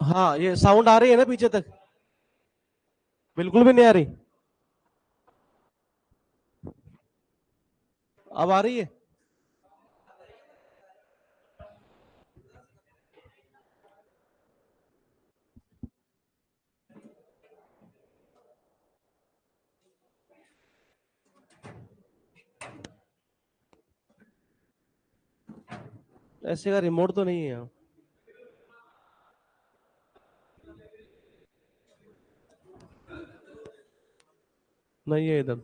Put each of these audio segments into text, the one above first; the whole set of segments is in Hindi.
हाँ, ये साउंड आ रही है ना पीछे तक? बिल्कुल भी नहीं आ रही? अब आ रही है? ऐसे का रिमोट तो नहीं है यहाँ। नहीं है इधर।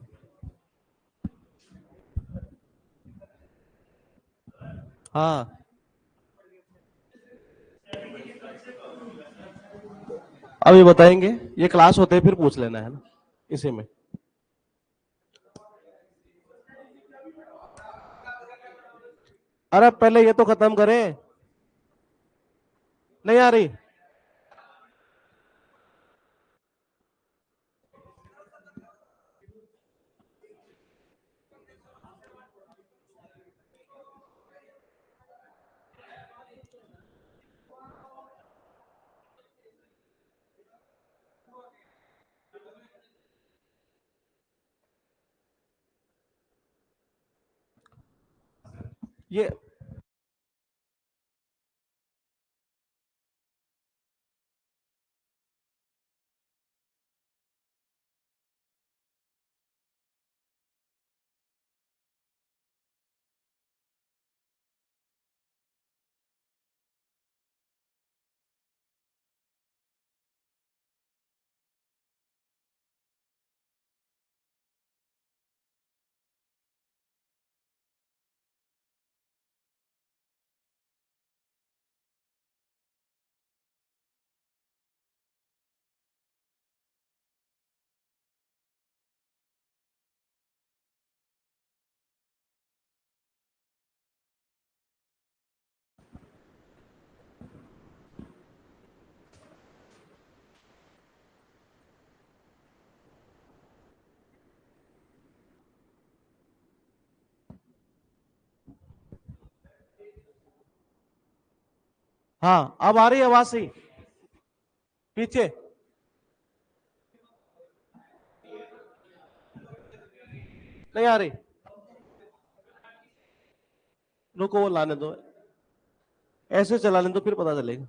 हाँ, अभी बताएंगे। ये क्लास होते ही फिर पूछ लेना है ना, इसी में। अरे पहले ये तो खत्म करें। नहीं आ रही? ये हाँ, अब आ रही है आवाज सही? पीछे? नहीं आ रही? रुको, वो लाने दो। ऐसे चलाने दो, फिर पता चलेगा।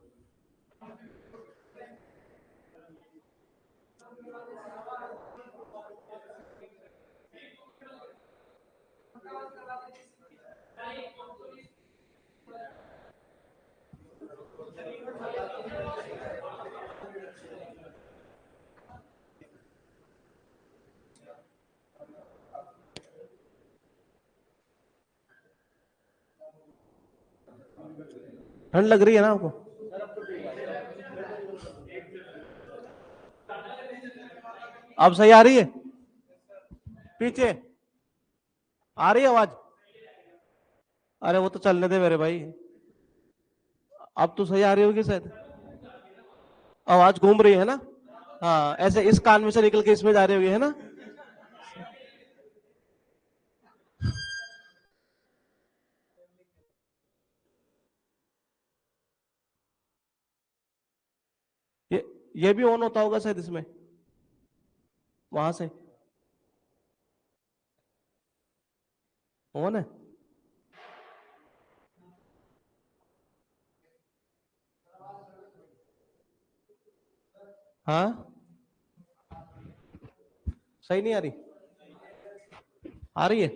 ठंड लग रही है ना आपको? अब सही आ रही है? पीछे आ रही है आवाज? अरे वो तो चलने दे मेरे भाई। अब तो सही आ रही होगी शायद। आवाज घूम रही है ना? हाँ, ऐसे इस कान में से निकल के इसमें जा रही होगी, है ना? ये ये भी ऑन होता होगा शायद इसमें, वहां से। ऑन है? हाँ, सही नहीं आ रही? आ रही है?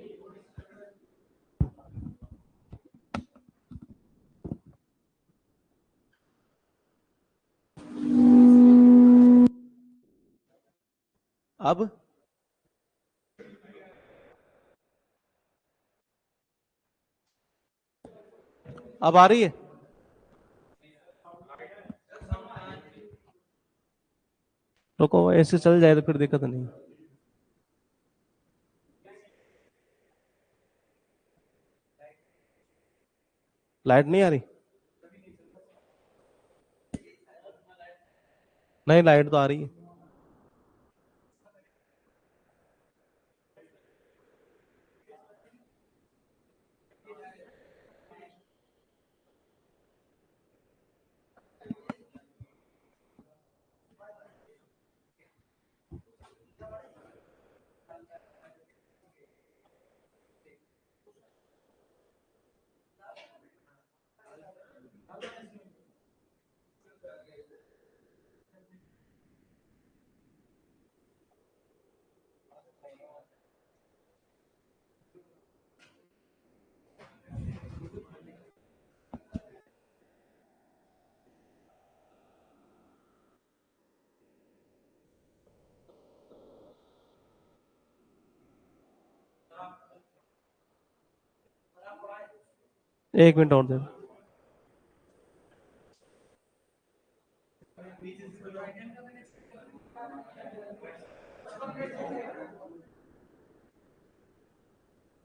अब अब आ रही है? रुको, ऐसे चल जाए तो फिर दिक्कत नहीं। लाइट नहीं आ रही? नहीं, लाइट तो आ रही है। एक मिनट और दे।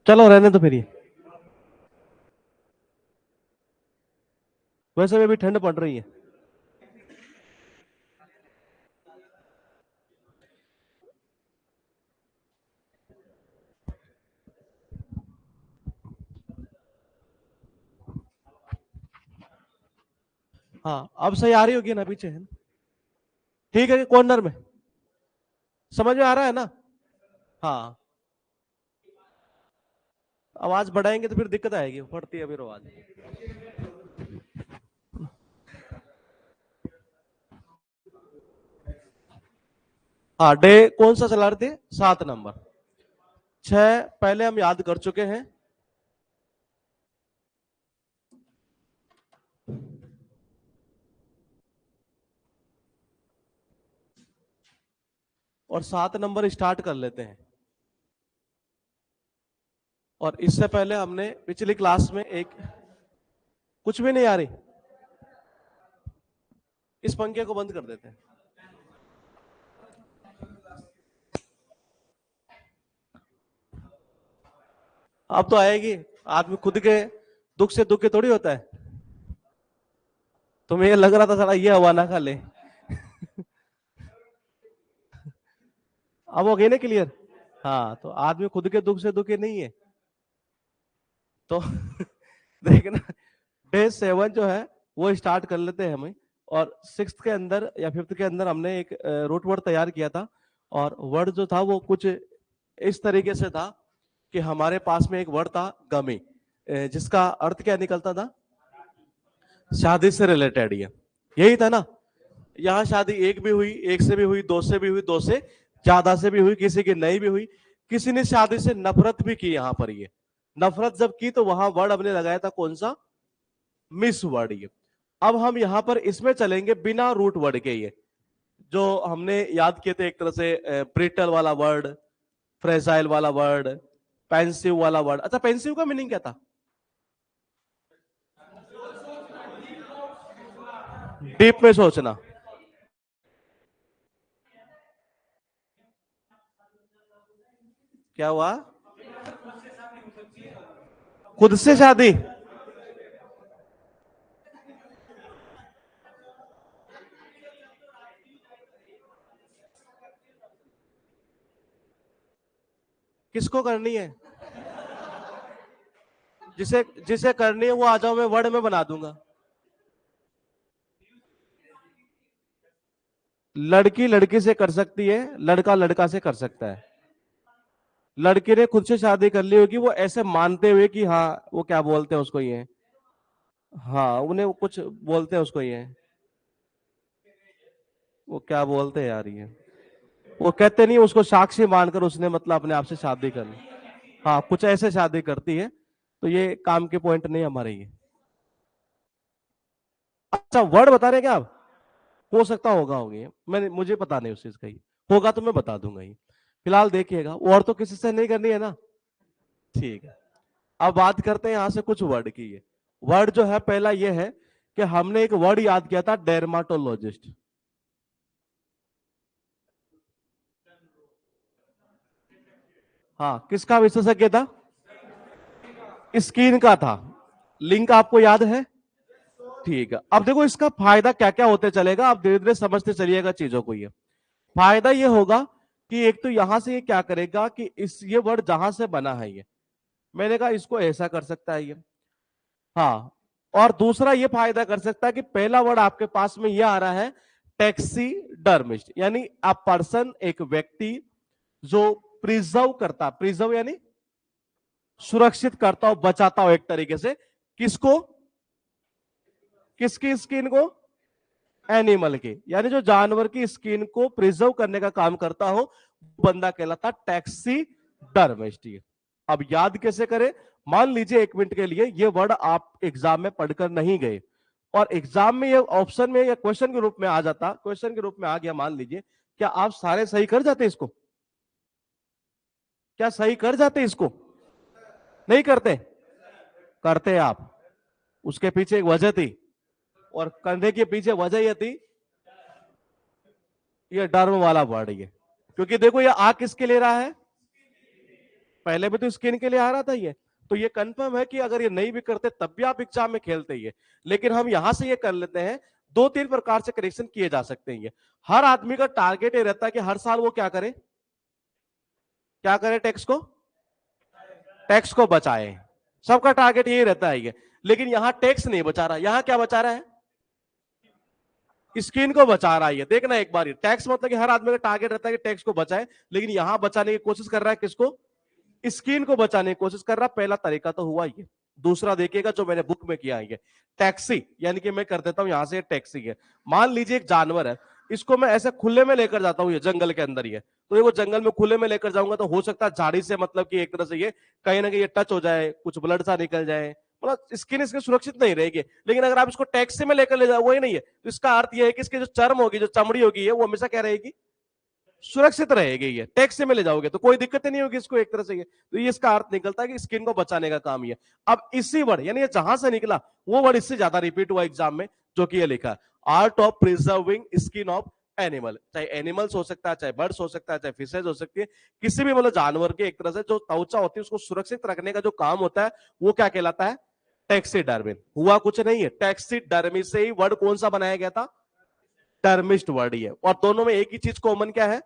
चलो रहने तो फिर ये, वैसे भी अभी ठंड पड़ रही है। हाँ अब सही आ रही होगी ना पीछे, है ना? ठीक है, कॉर्नर में समझ में आ रहा है ना? हाँ, आवाज बढ़ाएंगे तो फिर दिक्कत आएगी, फटती है फिर आवाज। हाँ, डे कौन सा चला रहे थे? 7 नंबर। 6 पहले हम याद कर चुके हैं। और 7 नंबर स्टार्ट कर लेते हैं। और इससे पहले हमने पिछली क्लास में एक, कुछ भी नहीं आ रही, इस पंखे को बंद कर देते हैं। अब तो आएगी, आदमी खुद के दुख से दुखी थोड़ी होता है। तुम्हें ये लग रहा था साला ये हवा ना खा ले। अब हो गई ना क्लियर? हाँ, तो आदमी खुद के दुख से दुखी नहीं है तो देखना, डे 7 जो है वो स्टार्ट कर लेते हैं हमें। और 6th के अंदर या 5th के अंदर हमने एक रूट वर्ड तैयार किया था। और वर्ड जो था वो कुछ इस तरीके से था कि हमारे पास में एक वर्ड था गमी, जिसका अर्थ क्या निकलता था? शादी से रिलेटेड। ये यही था ना? यहाँ शादी एक भी हुई, एक से भी हुई, दो से भी हुई, दो से ज्यादा से भी हुई, किसी की नहीं भी हुई, किसी ने शादी से नफरत भी की। यहाँ पर ये नफरत जब की तो वहां वर्ड हमने लगाया था कौन सा? Miss word. ये अब हम यहां पर इसमें चलेंगे बिना रूट वर्ड के। ये जो हमने याद किए थे एक तरह से ब्रिटल वाला वर्ड, फ्रेजाइल वाला वर्ड, पेंसिव वाला वर्ड। अच्छा, पेंसिव का मीनिंग क्या था? डीप में सोचना। क्या हुआ? खुद से शादी? किसको करनी है? जिसे जिसे करनी है वो आ जाओ, मैं वर्ड में बना दूंगा। लड़की लड़की से कर सकती है, लड़का लड़का से कर सकता है। लड़की ने खुद से शादी कर ली होगी, वो ऐसे मानते हुए कि हाँ, वो क्या बोलते हैं उसको ये, हाँ उन्हें वो कुछ बोलते हैं उसको ये, वो क्या बोलते हैं यार ये, वो कहते नहीं उसको साक्षी मानकर उसने मतलब अपने आप से शादी कर ली। हाँ, कुछ ऐसे शादी करती है। तो ये काम के पॉइंट नहीं हमारे ये। अच्छा, वर्ड बता रहे हैं क्या आप? हो सकता होगा होगी, मैंने मुझे पता नहीं उस चीज का ही। होगा तो मैं बता दूंगा ये। फिलहाल देखिएगा, और तो किसी से नहीं करनी है ना? ठीक है। अब बात करते हैं यहां से कुछ वर्ड की। ये वर्ड जो है पहला ये है कि हमने एक वर्ड याद किया था, डेर्माटोलॉजिस्ट। हाँ, किसका विशेषज्ञ था? स्किन का था। लिंक आपको याद है? ठीक है, अब देखो इसका फायदा क्या क्या होते चलेगा, आप धीरे धीरे समझते चलिएगा चीजों को। ये फायदा ये होगा कि एक तो यहां से ये क्या करेगा कि इस ये वर्ड जहां से बना है ये, मैंने कहा इसको ऐसा कर सकता है ये। हाँ, और दूसरा ये फायदा कर सकता है कि पहला वर्ड आपके पास में ये आ रहा है, टैक्सीडर्मिस्ट, यानी अ पर्सन, एक व्यक्ति जो प्रिजर्व करता, प्रिजर्व यानी सुरक्षित करता हो, बचाता हो एक तरीके से। किसको? किसकी स्किन को? एनिमल की, यानी जो जानवर की स्किन को प्रिजर्व करने का काम करता हो, बंदा कहलाता टैक्सीडर्मिस्ट। अब याद कैसे करें? मान लीजिए 1 मिनट के लिए ये वर्ड आप एग्जाम में पढ़कर नहीं गए और एग्जाम में ये ऑप्शन में या क्वेश्चन के रूप में आ जाता, क्वेश्चन के रूप में आ गया मान लीजिए, क्या आप सारे सही कर जाते इसको? क्या सही कर जाते इसको? नहीं करते? करते आप। उसके पीछे एक वजह थी, और करने के पीछे वजह यह थी, ये डर्म वाला वर्ड ये, क्योंकि देखो ये आ किसके ले रहा है? पहले भी तो स्किन के लिए आ रहा था ये, तो ये कंफर्म है कि अगर ये नहीं भी करते तब भी आप एग्जाम में खेलते ही है। लेकिन हम यहां से ये कर लेते हैं, 2-3 प्रकार से करेक्शन किए जा सकते हैं। ये हर आदमी का टारगेट ये रहता है कि हर साल वो क्या करे? क्या करे? टैक्स को बचाए। सबका टारगेट यही रहता है ये। लेकिन यहां टैक्स नहीं बचा रहा, यहां क्या बचा रहा है? स्किन को बचा रहा है। देखना एक बार, टैक्स मतलब कि हर आदमी का टारगेट रहता है कि टैक्स को बचाए, लेकिन यहां बचाने की कोशिश कर रहा है किसको? स्किन को बचाने की कोशिश कर रहा। पहला तरीका तो हुआ ये। दूसरा देखिएगा जो मैंने बुक में किया है, टैक्सी, यानी कि मैं कर देता हूं यहां से टैक्सी है। मान लीजिए एक जानवर है, इसको मैं ऐसे खुले में लेकर जाता हूं, ये जंगल के अंदर ही है, तो देखो जंगल में खुले में लेकर जाऊंगा तो हो सकता है झाड़ी से मतलब कि एक तरह से ये कहीं ना कहीं ये टच हो जाए, कुछ ब्लड सा निकल जाए, मतलब स्किन इसकी सुरक्षित नहीं रहेगी। लेकिन अगर आप इसको टैक्सी में लेकर ले जाओ, वही नहीं है, तो इसका अर्थ यह है कि इसकी जो चर्म होगी, जो चमड़ी होगी, है वो हमेशा क्या रहेगी? सुरक्षित रहेगी। ये टैक्सी में ले जाओगे तो कोई दिक्कत नहीं होगी इसको एक तरह से। ये तो ये इसका अर्थ निकलता है कि स्किन को बचाने का काम ये। अब इसी वर्ड, यानी ये जहां से निकला वो वर्ड इससे ज्यादा रिपीट हुआ एग्जाम में, जो कि ये लिखा art of preserving skin of animal. चाहे एनिमल्स हो सकता है, चाहे बर्ड्स हो सकता है, चाहे फिशेज हो सकती है, किसी भी मतलब जानवर के एक तरह से जो त्वचा होती है उसको सुरक्षित रखने का जो काम होता है वो क्या कहलाता है? टैक्सीडर्मी। हुआ कुछ नहीं है, टैक्सीडर्मी से ही वर्ड कौन सा बनाया गया था? टर्मिस्ट वर्ड ही है। और दोनों में एक ही चीज कॉमन क्या है?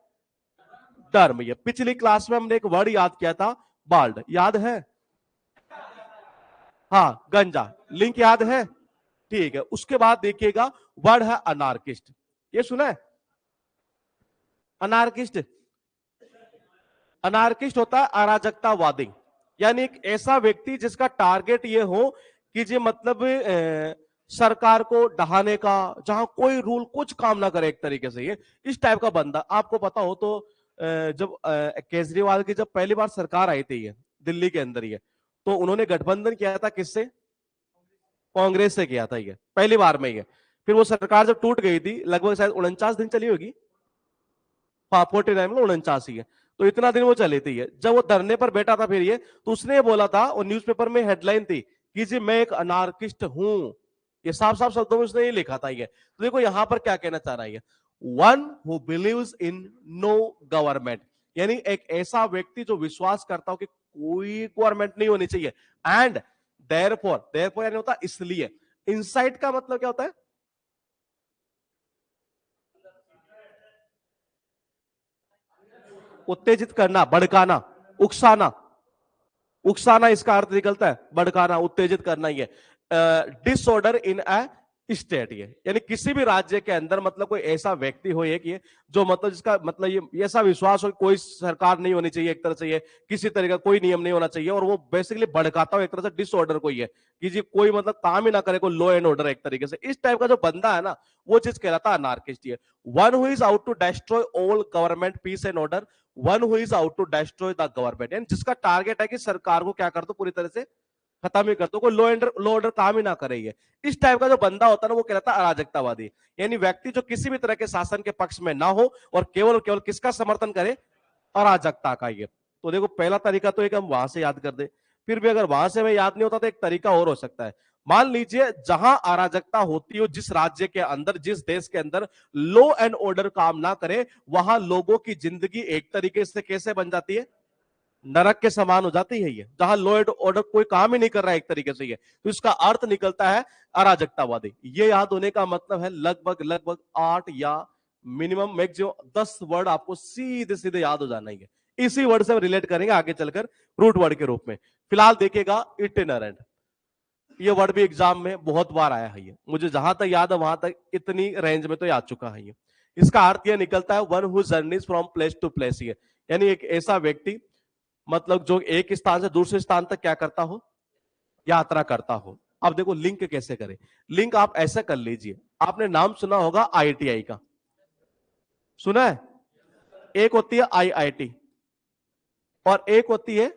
टर्म। ये पिछली क्लास में हमने एक वर्ड याद किया था, बाल्ड, याद है? हाँ, गंजा। लिंक याद है? ठीक है। उसके बाद देखिएगा वर्ड है अनार्किस्ट। ये सुना है? अनार्किस्ट, अनार्किस्ट होता है अराजकतावादी, यानी एक ऐसा व्यक्ति जिसका टारगेट ये हो कि जी मतलब सरकार को ढहाने का, जहां कोई रूल कुछ काम ना करे एक तरीके से। ये इस टाइप का बंदा। आपको पता हो तो जब केजरीवाल की जब पहली बार सरकार आई थी ये दिल्ली के अंदर, ये तो उन्होंने गठबंधन किया था किससे? कांग्रेस से किया था ये पहली बार में। ये फिर वो सरकार जब टूट गई थी, लगभग शायद 49 दिन चली होगी, हाँ 49 में 49 ही है, तो इतना दिन वो चली थी। जब वो धरने पर बैठा था फिर ये, तो उसने बोला था, और न्यूज़पेपर में हेडलाइन थी कि जी मैं एक अनार्किस्ट हूं। ये साफ साफ शब्दों में उसने ये लिखा था। ये तो देखो यहां पर क्या कहना चाह रहा है, one who believes in no government, यानी एक ऐसा व्यक्ति जो विश्वास करता हो कि कोई गवर्नमेंट नहीं होनी चाहिए। एंड देयरफॉर, देयरफॉर यानी होता इसलिए। इनसाइट का मतलब क्या होता है? उत्तेजित करना, भड़काना, उकसाना। उकसाना इसका अर्थ निकलता है, भड़काना, उत्तेजित करना। ये डिसऑर्डर इन अ स्टेट, ये यानी किसी भी राज्य के अंदर मतलब कोई ऐसा व्यक्ति हो एक ये जो मतलब जिसका मतलब ये ऐसा विश्वास हो कि कोई सरकार नहीं होनी चाहिए एक तरह से, ये किसी तरह का कोई नियम नहीं होना चाहिए, और वो बेसिकली भड़काता हो एक तरह से डिसऑर्डर को, ये कि जी कोई मतलब काम ही ना करे, कोई लॉ एंड ऑर्डर एक तरीके से। इस टाइप का जो बंदा है ना, वो चीज कहलाता है अनार्किस्ट। ये one who is out to destroy all government peace and order, one who is out to destroy the government, यानी जिसका टारगेट है कि सरकार को क्या कर दो, पूरी तरह से खत्म ही कर दो, कोई लॉ ऑर्डर काम ही ना करे। ये इस टाइप का जो बंदा होता है ना, वो कहलाता है अराजकतावादी, यानी व्यक्ति जो किसी भी तरह के शासन के पक्ष में ना हो और केवल केवल किसका समर्थन करे? अराजकता का। ये तो देखो पहला तरीका तो एक हम वहां से याद कर दे। फिर भी अगर वहां से हमें याद नहीं होता तो एक तरीका और हो सकता है। मान लीजिए जहां अराजकता होती हो, जिस राज्य के अंदर, जिस देश के अंदर लॉ एंड ऑर्डर काम ना करे, वहां लोगों की जिंदगी एक तरीके से कैसे बन जाती है? नरक के समान हो जाती है। ये जहां लॉ एंड ऑर्डर कोई काम ही नहीं कर रहा है एक तरीके से, ये तो इसका अर्थ निकलता है अराजकतावादी। ये याद होने का मतलब है लगभग लगभग 8 या मिनिमम मैक्सिमम 10 वर्ड आपको सीधे सीधे याद हो जाना है। इसी वर्ड से रिलेट करेंगे आगे चलकर रूट वर्ड के रूप में। फिलहाल देखिएगा इटिनरेंट, ये वर्ड भी एग्जाम में बहुत बार आया है। ये मुझे जहां तक याद है वहां तक इतनी रेंज में तो याद चुका है। ये इसका अर्थ यह निकलता है one who journeys from place to place, ये यानी एक ऐसा व्यक्ति मतलब जो एक स्थान से दूसरे स्थान तक क्या करता हो? यात्रा करता हो। अब देखो लिंक कैसे करें। लिंक आप ऐसा कर लीजिए, आपने नाम सुना होगा IITI का, सुना है? एक होती है IIT और एक होती है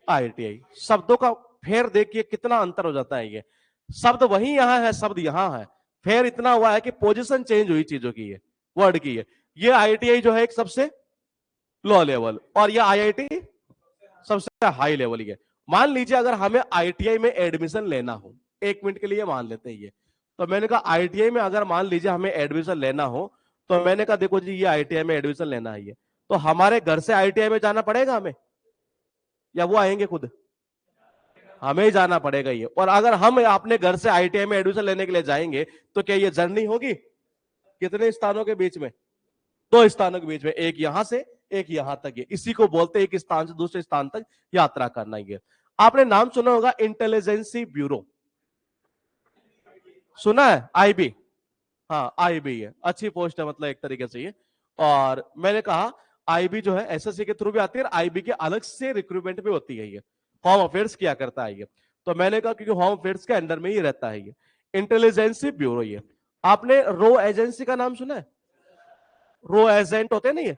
IITI। शब्दों का फेर देखिए कितना अंतर हो जाता है। ये शब्द वही यहां है, शब्द यहां है, फेर इतना हुआ है कि पोजीशन चेंज हुई चीजों की है, वर्ड की है। ये IITI जो है एक सबसे लो लेवल और ये IIT सबसे हाई लेवल की है। मान लीजिए अगर हमें IITI में एडमिशन लेना हो, 1 मिनट के लिए मान लेते हैं ये, तो मैंने कहा IITI में अगर मान लीजिए हमें एडमिशन लेना हो, तो मैंने कहा देखो जी ये IITI में एडमिशन लेना है, ये तो हमारे घर से IITI में जाना पड़ेगा हमें या वो आएंगे खुद? हमें ही जाना पड़ेगा ये। और अगर हम अपने घर से IITI में एडमिशन लेने के लिए जाएंगे तो क्या ये जर्नी होगी? कितने स्थानों के बीच में? 2 स्थानों के बीच में, एक यहां से एक यहां तक है। इसी को बोलते हैं एक स्थान से दूसरे स्थान तक यात्रा करना ही है। आपने नाम सुना होगा इंटेलिजेंसी ब्यूरो, सुना है? IB, हाँ IB है, अच्छी पोस्ट है मतलब एक तरीके से ये। और मैंने कहा IB जो है SSC के थ्रू भी आती है, IB के अलग से रिक्रूटमेंट भी होती है, ये होम अफेयर्स किया करता है ये। तो मैंने कहा क्योंकि होम अफेयर्स के अंडर में ही रहता है ये इंटेलिजेंसी ब्यूरो। ये आपने रो एजेंसी का नाम सुना है? रो एजेंट होते नहीं है,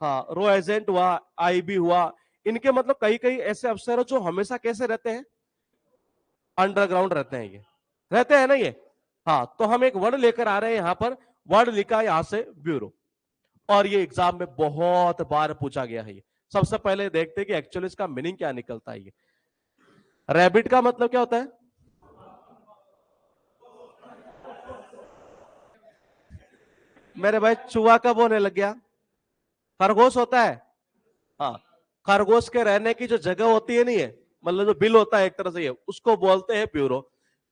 हाँ रो एजेंट हुआ, IB हुआ, इनके मतलब कई कई ऐसे अफसर जो हमेशा कैसे रहते हैं? अंडरग्राउंड रहते हैं, ये रहते हैं ना ये। हाँ तो हम एक वर्ड लेकर आ रहे हैं यहां पर, वर्ड लिखा है यहां से ब्यूरो, और ये एग्जाम में बहुत बार पूछा गया है। ये सबसे पहले देखते हैं कि एक्चुअली इसका मीनिंग क्या निकलता है। ये रैबिट का मतलब क्या होता है? मेरे भाई चूहा कब होने लग गया? खरगोश होता है। हाँ, खरगोश के रहने की जो जगह होती है नहीं है, मतलब जो बिल होता है एक तरह से, ये उसको बोलते हैं ब्यूरो।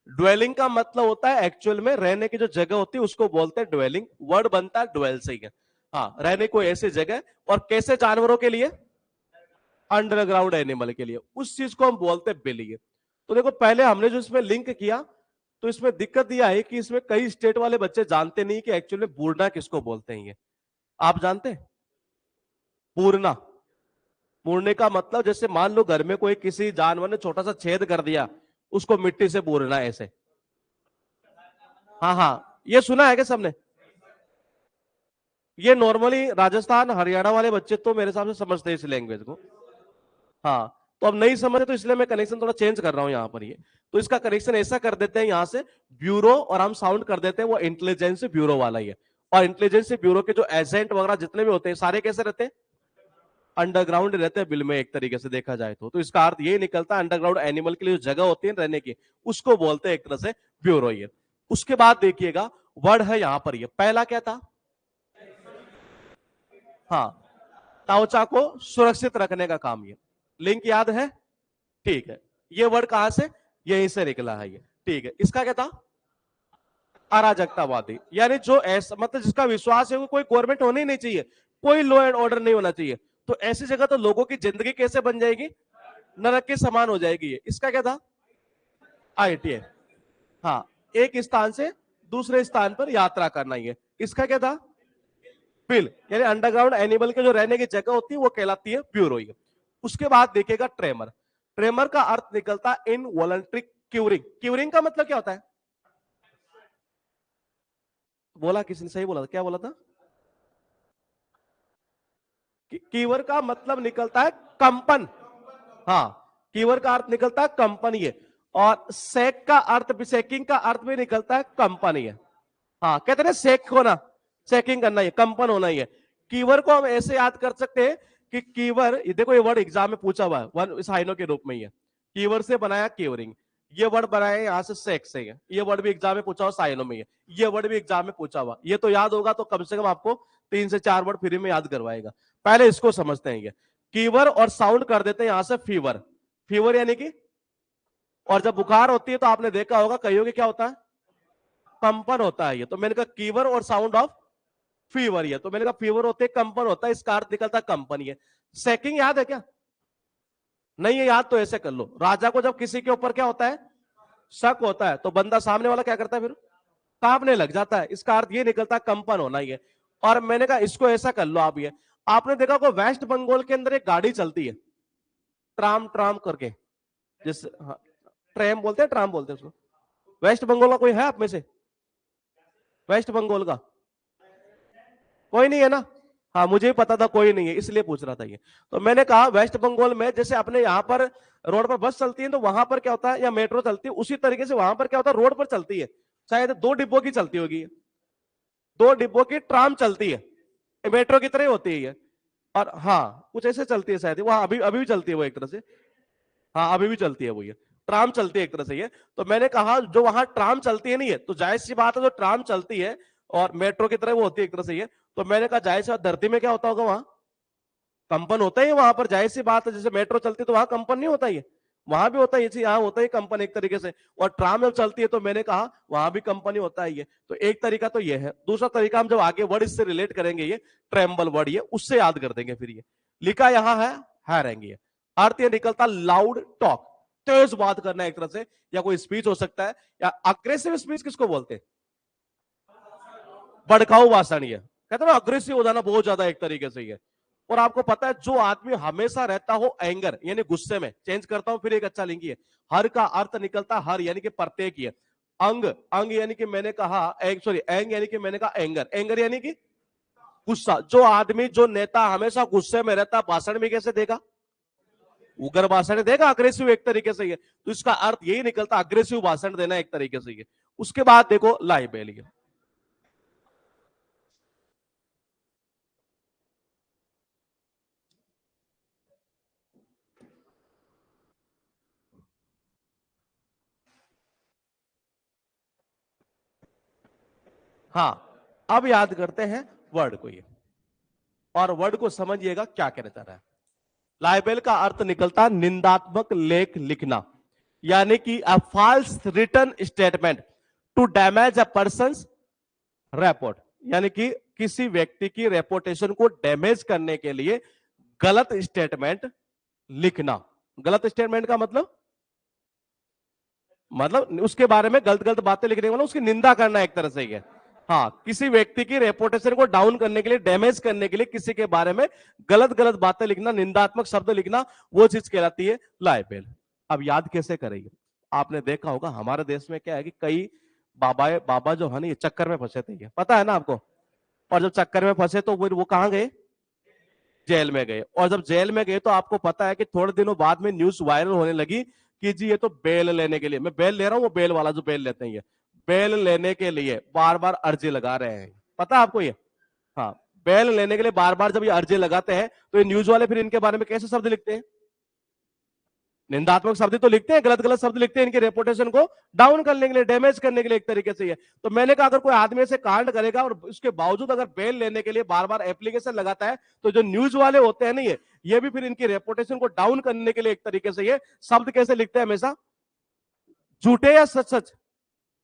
ड्वेलिंग का मतलब होता है एक्चुअल में रहने की जो जगह होती है उसको बोलते हैं ड्वेलिंग, वर्ड बनता है ड्वेल से ही है। हाँ, रहने को ऐसी जगह, और कैसे जानवरों के लिए? अंडरग्राउंड एनिमल के लिए, उस चीज को हम बोलते हैं बिल। तो देखो पहले हमने जो इसमें लिंक किया, तो इसमें दिक्कत यह है कि इसमें कई स्टेट वाले बच्चे जानते नहीं कि एक्चुअली बूरना किसको बोलते हैं। ये आप जानते हैं? बूरना, बूरने का मतलब जैसे मान लो घर में कोई किसी जानवर ने छोटा सा छेद कर दिया, उसको मिट्टी से बूरना ऐसे। हाँ हाँ, ये सुना है क्या सबने? ये नॉर्मली राजस्थान हरियाणा वाले बच्चे तो मेरे हिसाब से समझते हैं इस लैंग्वेज को। हाँ, तो अब नहीं समझे तो इसलिए मैं कनेक्शन थोड़ा चेंज कर रहा हूं यहां पर। ये तो इसका कनेक्शन ऐसा कर देते हैं यहां से ब्यूरो, और हम साउंड कर देते हैं वो इंटेलिजेंस ब्यूरो वाला ही है। और इंटेलिजेंस ब्यूरो के जो एजेंट वगैरह जितने भी होते हैं सारे कैसे रहते हैं? अंडरग्राउंड रहते हैं बिल में, एक तरीके से देखा जाए तो इसका अर्थ ये निकलता है अंडरग्राउंड एनिमल के लिए जो जगह होती है रहने की, उसको बोलते हैं एक तरह से ब्यूरो। ये उसके बाद देखिएगा वर्ड है यहां पर, ये पहला क्या था? हाँ, ताउचा को सुरक्षित रखने का काम। ये लिंक याद है? ठीक है, ये वर्ड कहां से? यहीं से निकला है ये। ठीक है, इसका क्या था? अराजकतावादी, यानी जो ऐसा मतलब जिसका विश्वास है कि कोई गवर्नमेंट होनी ही नहीं चाहिए, कोई लॉ एंड ऑर्डर नहीं होना चाहिए, तो ऐसी जगह तो लोगों की जिंदगी कैसे बन जाएगी? नरक के समान हो जाएगी। ये इसका क्या था? IITI, हाँ, एक स्थान से दूसरे स्थान पर यात्रा करना ही है। इसका क्या था? बिल, यानी अंडरग्राउंड एनिमल के जो रहने की जगह होती है वो कहलाती है ब्यूरो। उसके बाद देखिएगा ट्रेमर। ट्रेमर का अर्थ निकलता है इनवॉलंटरी क्यूरिंग। क्यूरिंग का मतलब क्या होता है? बोला किसी ने, सही बोला था, क्या बोला था? कीवर का मतलब निकलता है कंपन। हाँ, कीवर का अर्थ निकलता है कंपन ये। और सेक का अर्थ भी, सेकिंग का अर्थ भी निकलता है कंपन ये। हाँ, कहते हैं सेक होना, चेकिंग करना, ये कंपन होना ही है। कीवर को हम ऐसे याद कर सकते हैं कि कीवर, देखो ये वर्ड एग्जाम में पूछा हुआ है, वन साइनों के रूप में ही है। कीवर से बनाया कीवरिंग, ये वर्ड बनाया यहां से सेक से है। ये वर्ड भी एग्जाम में पूछा हुआ साइनों में है, ये वर्ड भी एग्जाम में पूछा हुआ। ये तो याद होगा तो कम से कम आपको 3 से 4 वर्ड फ्री में याद करवाएगा। पहले इसको समझते हैं। ये कीवर और साउंड कर देते हैं यहां से फीवर। फीवर यानी कि, और जब बुखार होती है तो आपने देखा होगा कईयों के क्या होता है? कंपन होता है। ये तो मैंने कहा कीवर और साउंड ऑफ फीवर। ये तो मैंने कहा फीवर होते कंपन होता है, इसका अर्थ निकलता कंपन। ये सेकिंग याद है क्या? नहीं है याद तो ऐसे कर लो, राजा को जब किसी के ऊपर क्या होता है? शक होता है, तो बंदा सामने वाला क्या करता है? फिर कांपने लग जाता है। इसका अर्थ ये निकलता है कंपन होना ही है। और मैंने कहा इसको ऐसा कर लो आप। ये आपने देखा को वेस्ट बंगाल के अंदर एक गाड़ी चलती है ट्राम ट्राम करके, जिस, हाँ, ट्रैम बोलते हैं, ट्राम बोलते हैं उसको। वेस्ट बंगाल का कोई है आप में से? वेस्ट बंगाल का कोई नहीं है ना? हाँ मुझे भी पता था कोई नहीं है, इसलिए पूछ रहा था ये। तो मैंने कहा वेस्ट बंगाल में जैसे अपने यहाँ पर रोड पर बस चलती है तो वहां पर क्या होता है, या मेट्रो चलती है, उसी तरीके से वहां पर क्या होता है, रोड पर चलती है, शायद 2 डिब्बों की चलती होगी, 2 डिब्बों की ट्राम चलती है, मेट्रो की तरह होती है ये। और हाँ कुछ ऐसे चलती है शायद, वहां अभी अभी भी चलती है वो एक तरह से। हाँ अभी भी चलती है वो, ये ट्राम चलती है एक तरह से ये। तो मैंने कहा जो वहां ट्राम चलती है नहीं है, तो जाहिर सी बात है जो ट्राम चलती है और मेट्रो की तरह वो होती है एक तरह से ये। तो मैंने कहा जाहिर सी बात धरती में क्या होता होगा, वहां कंपन होता है वहां पर, जाहिर सी बात है, जैसे मेट्रो चलती है तो वहां कंपन नहीं होता है, वहां भी होता है ये, यहाँ होता है कंपन एक तरीके से। और ट्राम जब चलती है तो मैंने कहा वहां भी कंपनी होता है ये। तो एक तरीका तो ये है। दूसरा तरीका हम जब आगे वर्ड इससे रिलेट करेंगे, ये ट्रेम्बल वर्ड ये उससे याद कर देंगे। फिर ये लिखा यहाँ है रहेंगे, अर्थ ये निकलता लाउड टॉक, तेज बात करना एक तरह से, या कोई स्पीच हो सकता है, या अग्रेसिव स्पीच किसको बोलते हैं, भड़काऊ भाषण, ये कहते हैं ना अग्रेसिव हो जाना बहुत ज्यादा एक तरीके से ये। और आपको पता है जो आदमी हमेशा रहता हो एंगर यानी गुस्से में, चेंज करता हूं फिर एक अच्छा लिंक है, हर का अर्थ निकलता हर यानी कि प्रत्येक ही है। अंग, अंग यानी कि मैंने कहा सॉरी एंग यानी कि मैंने कहा एंगर, एंगर यानी कि गुस्सा। जो आदमी जो नेता हमेशा गुस्से में रहता भाषण में कैसे देगा, उग्र भाषण देगा, अग्रेसिव एक तरीके से ये। तो इसका अर्थ यही निकलता अग्रेसिव भाषण देना एक तरीके से ये। उसके बाद देखो लाइबेल, हाँ अब याद करते हैं वर्ड को ये, और वर्ड को समझिएगा क्या कहना चाह रहा है। लाइबेल का अर्थ निकलता निंदात्मक लेख लिखना, यानी कि a false written statement to damage a person report, यानी कि किसी व्यक्ति की रेपुटेशन को डैमेज करने के लिए गलत स्टेटमेंट लिखना। गलत स्टेटमेंट का मतलब उसके बारे में गलत गलत बातें लिखने वाला, उसकी निंदा करना एक तरह से ही है। हाँ किसी व्यक्ति की रेपुटेशन को डाउन करने के लिए, डैमेज करने के लिए किसी के बारे में गलत गलत बातें लिखना, निंदात्मक शब्द लिखना, वो चीज कहलाती है लाइबेल। अब याद कैसे करेंगे, आपने देखा होगा हमारे देश में क्या है कि कई बाबा जो है ना ये चक्कर में फंसे थे, पता है ना आपको। और जब चक्कर में फंसे तो वो कहां गए, जेल में गए। और जब जेल में गए तो आपको पता है कि थोड़े दिनों बाद में न्यूज वायरल होने लगी कि जी ये तो बेल लेने के लिए, मैं बेल ले रहा हूं, वो बेल वाला जो बेल लेते हैं ये, बेल लेने के लिए बार बार अर्जी लगा रहे हैं, पता है आपको ये। हाँ बेल लेने के लिए बार बार जब ये अर्जी लगाते हैं तो ये न्यूज वाले फिर इनके बारे में कैसे शब्द लिखते हैं, निंदात्मक शब्द तो लिखते हैं, गलत गलत शब्द लिखते हैं, इनके रेपुटेशन को डाउन करने के लिए, डैमेज करने के लिए एक तरीके से ये। तो मैंने कहा अगर कोई आदमी ऐसे कांड करेगा और उसके बावजूद अगर बेल लेने के लिए बार बार एप्लीकेशन लगाता है, तो जो न्यूज वाले होते हैं ना ये भी फिर इनकी रेपुटेशन को डाउन करने के लिए एक तरीके से ये शब्द कैसे लिखते हैं हमेशा, झूठे या सच सच,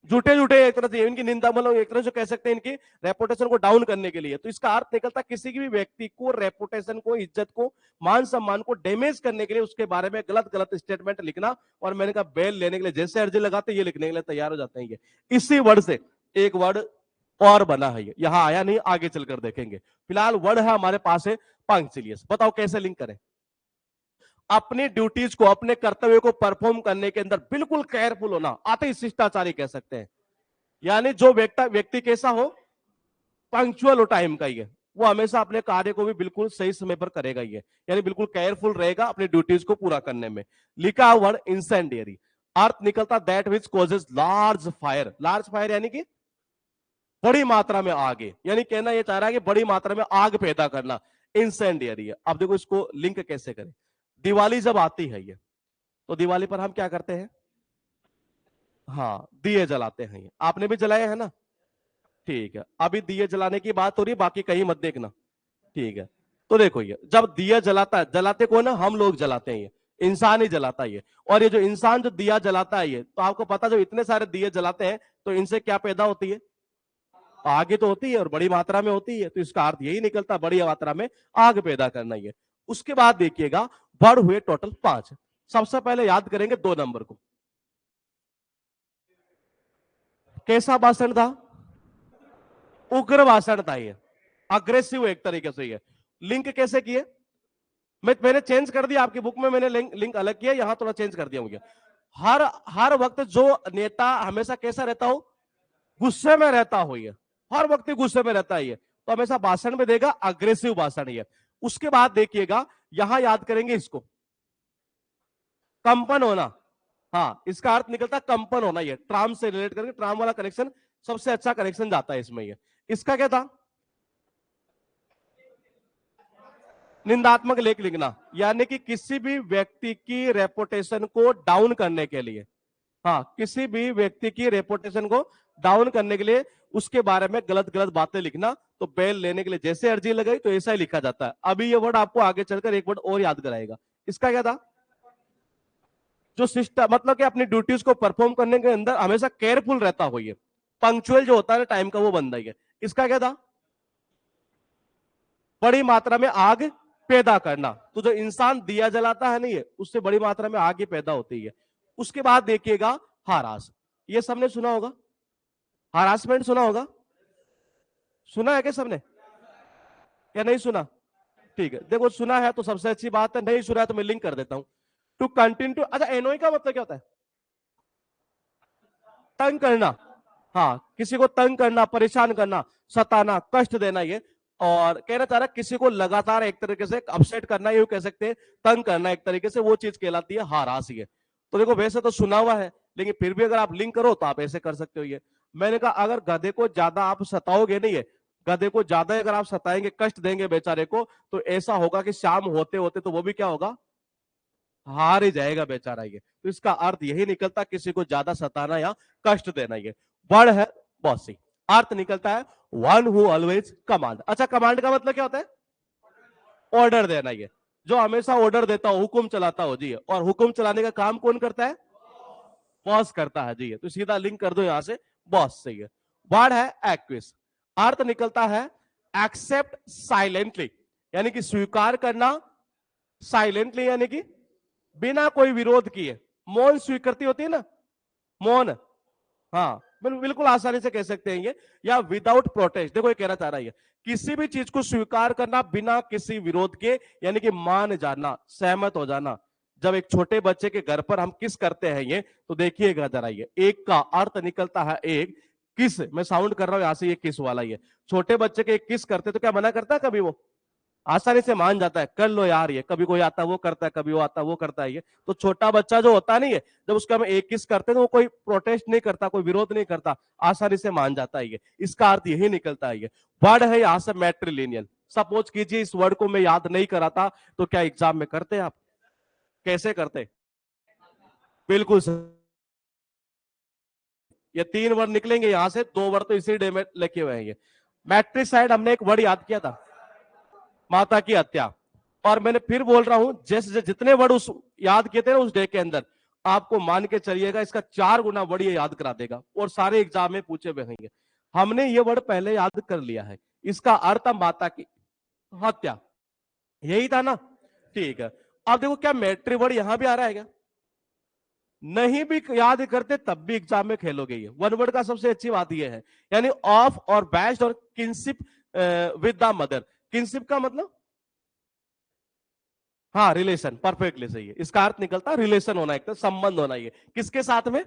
झूठे झूठे एक तरह से इनकी निंदा, मतलब एक तरह से कह सकते हैं इनकी रेपुटेशन को डाउन करने के लिए। तो इसका अर्थ निकलता किसी भी व्यक्ति को रेपुटेशन को, इज्जत को, मान सम्मान को डैमेज करने के लिए उसके बारे में गलत गलत स्टेटमेंट लिखना। और मैंने कहा बेल लेने के लिए जैसे अर्जी लगाते ये लिखने के लिए तैयार हो जाते हैं ये। इसी वर्ड से एक वर्ड और बना है, ये यहां आया नहीं, आगे चलकर देखेंगे। फिलहाल वर्ड है हमारे पास है पंक्चुअलियस। बताओ कैसे लिंक करें। अपनी ड्यूटीज को, अपने कर्तव्य को परफॉर्म करने के अंदर बिल्कुल केयरफुल होना, अति शिष्टाचारी कह सकते हैं। यानी जो व्यक्ति कैसा हो, पंक्चुअल हो, टाइम का ही है, वो हमेशा अपने कार्य को भी बिल्कुल सही समय पर करेगा ही है, यानी बिल्कुल केयरफुल रहेगा अपनी ड्यूटीज को पूरा करने में। लिखा वर्ड इंसेंडियरी, अर्थ निकलता that which causes large fire. Large fire यानी कि बड़ी मात्रा में आग, यानी कहना यह चाह रहा है कि बड़ी मात्रा में आग पैदा करना, इंसेंडियरी है। अब देखो इसको लिंक कैसे करें। दिवाली जब आती है ये, तो दिवाली पर हम क्या करते हैं, हाँ दिए जलाते हैं, ये आपने भी जलाए हैं ना, ठीक है। अभी दिए जलाने की बात हो रही है, बाकी कहीं मत देखना, ठीक है। तो देखो ये जब दिया जलाता है, जलाते कौन है, हम लोग जलाते हैं, ये इंसान ही जलाता है ये। और ये जो इंसान जो दिया जलाता है ये, तो आपको पता जब इतने सारे दिए जलाते हैं तो इनसे क्या पैदा होती है, आगे तो होती है और बड़ी मात्रा में होती है। तो इसका अर्थ यही निकलता बड़ी मात्रा में आग पैदा करना ही है। उसके बाद देखिएगा वर्ड हुए टोटल 5। सबसे पहले याद करेंगे 2 नंबर को, कैसा भाषण था, उग्र भाषण था ये, अग्रेसिव एक तरीके से ये। लिंक कैसे किए, मैंने चेंज कर दिया, आपकी बुक में मैंने लिंक अलग किया, यहां थोड़ा चेंज कर दिया मुझे। हर हर वक्त जो नेता हमेशा कैसा रहता हो, गुस्से में रहता हो, ये हर वक्त गुस्से में रहता है ये, तो हमेशा भाषण में देगा अग्रेसिव भाषण ये। उसके बाद देखिएगा यहां याद करेंगे इसको, कंपन होना। हाँ, इसका अर्थ निकलता कंपन होना, ये ट्राम से रिलेट करके, ट्राम वाला कनेक्शन सबसे अच्छा कनेक्शन जाता है इसमें। ये इसका क्या था, निंदात्मक लेख लिखना, यानी कि किसी भी व्यक्ति की रेपुटेशन को डाउन करने के लिए, हाँ, किसी भी व्यक्ति की रेपुटेशन को डाउन करने के लिए उसके बारे में गलत गलत बातें लिखना। तो बेल लेने के लिए जैसे अर्जी लगाई तो ऐसा ही लिखा जाता है। अभी ये वर्ड आपको आगे चलकर एक वर्ड और याद कराएगा। इसका क्या था, जो सिस्टम, मतलब कि अपनी ड्यूटीज को परफॉर्म करने के अंदर हमेशा केयरफुल रहता हो, ये पंक्चुअल जो होता है टाइम का, वो बंदा ही है। इसका क्या था, बड़ी मात्रा में आग पैदा करना। तो जो इंसान दिया जलाता है नहीं है, उससे बड़ी मात्रा में आग ही पैदा होती है। उसके बाद देखिएगा हारास, ये सबने सुना होगा, हरासमेंट सुना होगा, सुना है क्या सबने, या नहीं सुना? ठीक है, देखो सुना है तो सबसे अच्छी बात है, नहीं सुना है तो मैं लिंक कर देता हूं। टू कंटिन्यू, अच्छा एनओई का मतलब क्या होता है, तंग करना। हाँ, किसी को तंग करना, परेशान करना, सताना, कष्ट देना ये। और कहना चाह रहा किसी को लगातार एक तरीके से अपसेट करना, ये कह सकते हैं तंग करना एक तरीके से, वो चीज कहलाती है हारास ये। तो देखो वैसे तो सुना हुआ है, लेकिन फिर भी अगर आप लिंक करो तो आप ऐसे कर सकते हो ये। मैंने कहा अगर गधे को ज्यादा आप सताओगे नहीं है, गधे को ज्यादा अगर आप सताएंगे, कष्ट देंगे बेचारे को, तो ऐसा होगा कि शाम होते होते तो वो भी क्या होगा, हार ही जाएगा बेचारा ये। तो इसका अर्थ यही निकलता किसी को ज्यादा सताना या कष्ट देना ये। वर्ड है बॉसी, अर्थ निकलता है वन हु ऑलवेज कमांड। अच्छा, कमांड का मतलब क्या होता है, ऑर्डर देना ये, जो हमेशा ऑर्डर देता हो, हुक्म चलाता हो जी। और हुक्म चलाने का काम कौन करता है, बॉस करता है जी। तो सीधा लिंक कर दो यहां से बॉस से। ये वर्ड है एक्विस, अर्थ निकलता है एक्सेप्ट साइलेंटली, यानी कि स्वीकार करना, साइलेंटली यानी कि बिना कोई विरोध किए, मौन स्वीकृति होती है ना, मौन, हाँ बिल्कुल आसानी से कह सकते हैं ये। या विदाउट प्रोटेस्ट, देखो ये कहना चाह रहा है किसी भी चीज को स्वीकार करना बिना किसी विरोध के, यानी कि मान जाना, सहमत हो जाना। जब एक छोटे बच्चे के घर पर हम किस करते हैं ये, तो देखिएगा जरा, ये एक का अर्थ निकलता है एक किस, मैं साउंड कर रहा हूं यहां से, ये किस वाला, ये छोटे बच्चे के किस करते तो क्या मना करता है कभी, वो आसानी से मान जाता है, कर लो यार ये। कभी कोई आता है वो करता है, कभी वो आता है वो करता है ये। तो छोटा बच्चा जो होता नहीं है, जब उसका हम एक किस करते हैं तो वो कोई प्रोटेस्ट नहीं करता, कोई विरोध नहीं करता, आसानी से मान जाता है ये। इसका अर्थ यही निकलता है ये। वर्ड है यहां से मैट्रिलिनियल। सपोज कीजिए इस वर्ड को मैं याद नहीं कराता तो क्या एग्जाम में करते आप, कैसे करते, बिल्कुल सर। ये 3 वर्ड निकलेंगे यहां से, 2 वर्ड तो इसी डे में लिखे हुए हैं ये। मैट्रिसाइड हमने एक वर्ड याद किया था, माता की हत्या। और मैंने फिर बोल रहा हूं, जैसे जितने वर्ड उस याद किए थे ना उस डे के अंदर, आपको मान के चलिएगा इसका 4 गुना वर्ड ये याद करा देगा, और सारे एग्जाम में पूछे हुए हैं। हमने ये वर्ड पहले याद कर लिया है। इसका अर्थ माता की हत्या, यही था ना, ठीक है। अब देखो क्या मैट्री वर्ड यहां भी आ रहा है क्या, नहीं भी याद करते तब भी एग्जाम में खेलोगे ये। वन वर्ड का सबसे अच्छी बात ये है, यानी ऑफ और बेस्ट और kinship with the mother. Kinship का मतलब, हाँ रिलेशन, परफेक्टली सही है। इसका अर्थ निकलता है रिलेशन होना, एक तो संबंध होना, ये किसके साथ में,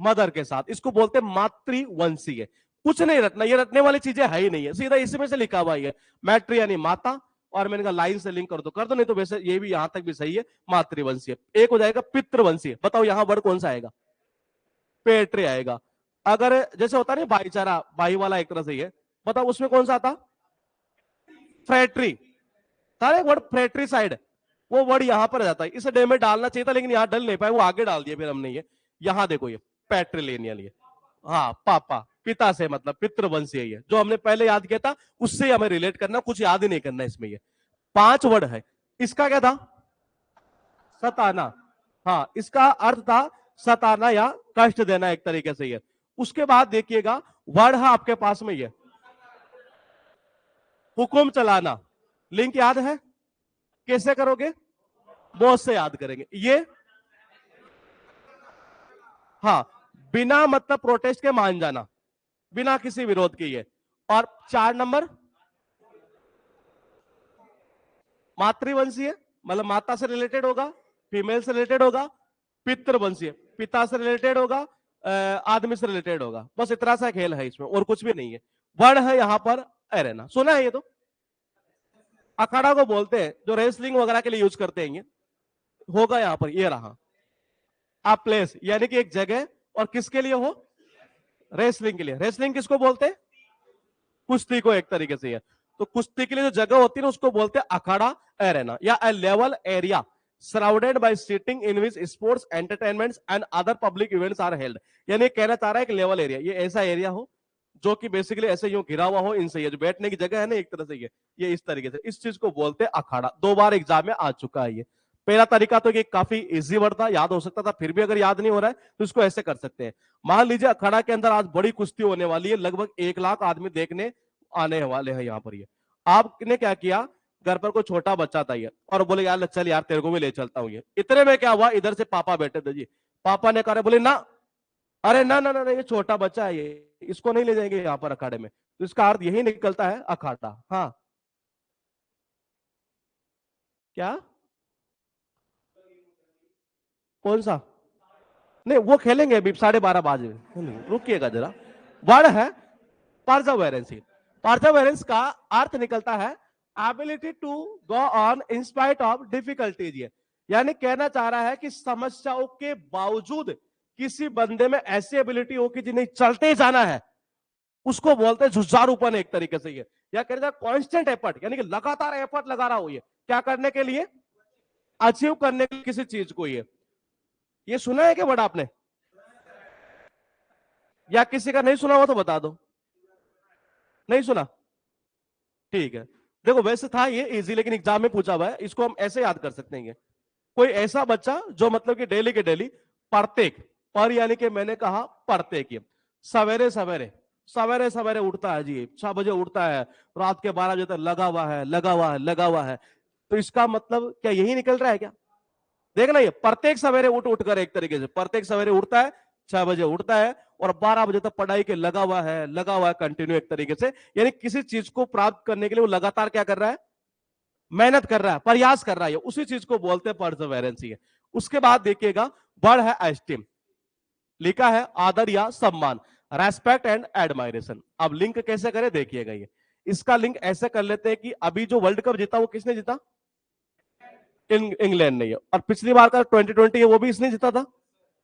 मदर के साथ। इसको बोलते हैं मातृवंशीय। कुछ नहीं रटना, ये रटने वाली चीजें है ही नहीं है, सीधा इसी में से लिखा हुआ है। मैट्री यानी माता, और मैंने कहा लाइन से लिंक कर दो नहीं तो वैसे ये भी यहां तक भी सही है, मातृवंशीय। एक हो जाएगा पितृवंशीय, बताओ यहां वर्ड कौन सा आएगा, पेट्री आएगा। अगर जैसे होता नहीं भाईचारा, भाई वाला एक तरह से ही है, बताओ उसमें कौन सा आता, फ्रेट्री, सारे वर्ड फ्रेट्री साइड, वो वर्ड यहां पर आ जाता है। इसे डे में डालना चाहिए था लेकिन यहां डल नहीं पाए, वो आगे डाल दिया फिर हमने ये। यहां देखो ये पैट्रिलिनियल, ये हाँ पापा, पिता से मतलब पितृवंशीय, ये जो हमने पहले याद किया था उससे हमें रिलेट करना, कुछ याद ही नहीं करना इसमें। ये 5 वर्ड है। इसका क्या था, सताना, हाँ इसका अर्थ था सताना या कष्ट देना एक तरीके से ये। उसके बाद देखिएगा वर्ड है आपके पास में ये, हुकुम चलाना। लिंक याद है, कैसे करोगे, बॉस से याद करेंगे ये, हाँ बिना मतलब प्रोटेस्ट के मान जाना, बिना किसी विरोध के ये। और 4 नंबर मातृवंशीय, मतलब माता से रिलेटेड होगा, फीमेल से रिलेटेड होगा, पितृवंशीय, पिता से रिलेटेड होगा, आदमी से रिलेटेड होगा, बस इतना सा खेल है इसमें और कुछ भी नहीं है। वर्ड है यहाँ पर एरेना, सुना है ये तो? अखाड़ा को बोलते हैं जो रेसलिंग वगैरह के लिए यूज करते हैं, ये होगा यहाँ पर, ये रहा। आ प्लेस यानी कि एक जगह, और किसके लिए हो? रेसलिंग के लिए। रेसलिंग किसको बोलते हैं? कुश्ती को एक तरीके से है। तो कुश्ती के लिए जो जगह होती है ना उसको बोलते हैं अखाड़ा एरेना, या a level area surrounded by seating in which sports entertainments and other public events are held. यानी कहना चाह रहा है कि लेवल एरिया, ये ऐसा एरिया हो जो कि बेसिकली ऐसे यूं घिरा हुआ हो इनसे, ये जो बैठने की जगह है ना एक तरह से, ये इस तरीके से, इस चीज को बोलते हैं अखाड़ा। 2 बार एग्जाम में आ चुका है ये। पहला तरीका तो ये काफी इजी वर्ड था, याद हो सकता था, फिर भी अगर याद नहीं हो रहा है तो इसको ऐसे कर सकते हैं। मान लीजिए अखाड़ा के अंदर आज बड़ी कुश्ती होने वाली है, लगभग 1 लाख आदमी देखने आने वाले हैं यहाँ पर। ये आपने क्या किया, घर पर कोई छोटा बच्चा था ये, और बोले यार चल यार तेरे को भी ले चलता हूँ। ये इतने में क्या हुआ, इधर से पापा बैठे थे जी, पापा ने कहा, बोले ना, अरे ना ना ना, ये छोटा बच्चा है, ये इसको नहीं ले जाएंगे यहाँ पर अखाड़े में। तो इसका अर्थ यही निकलता है अखाड़ा। हाँ क्या, कौन सा? नहीं वो खेलेंगे अभी 12:30 बजे, रुकिएगा जरा। वर्ड है परसेवरेंस। परसेवरेंस का अर्थ निकलता है ability to go on in spite of difficulties. यानी कहना चाह रहा है कि समस्याओं के बावजूद किसी बंदे में ऐसी एबिलिटी हो कि जिन्हें चलते ही जाना है, उसको बोलते हैं जुझारूपन एक तरीके से। ये या कहना कांस्टेंट एफर्ट, यानी कि लगातार एफर्ट लगा रहा हो ये क्या करने के लिए, अचीव करने के लिए किसी चीज को। ये सुना है क्या वर्ड आपने, या किसी का नहीं सुना हो तो बता दो। नहीं सुना, ठीक है। देखो वैसे था ये इजी, लेकिन एग्जाम में पूछा हुआ है, इसको हम ऐसे याद कर सकते हैं। कोई ऐसा बच्चा जो मतलब कि डेली के डेली प्रत्येक, पर यानी कि मैंने कहा प्रत्येक, सवेरे सवेरे सवेरे सवेरे उठता है जी, 6 बजे उठता है, रात के 12 बजे तक लगा हुआ है लगा हुआ है लगा हुआ है। तो इसका मतलब क्या यही निकल रहा है क्या? देखना, ये प्रत्येक सवेरे उठ उठ कर एक तरीके से प्रत्येक सवेरे उठता है, 6 बजे उठता है और 12 बजे तक पढ़ाई के लगा हुआ है कंटिन्यू एक तरीके से। यानी किसी चीज को प्राप्त करने के लिए वो लगातार क्या कर रहा है, मेहनत कर रहा है, प्रयास कर रहा है, उसी चीज को बोलते हैं परसेवरेंस है। उसके बाद देखिएगा वर्ड है एस्टीम, लिखा है आदर या सम्मान, रेस्पेक्ट एंड एडमायरेशन। अब लिंक कैसे करें देखिएगा, ये इसका लिंक ऐसे कर लेते हैं कि अभी जो वर्ल्ड कप जीता वो किसने जीता, इंग्लैंड ने, और पिछली बार का 2020 है वो भी इसने जीता था।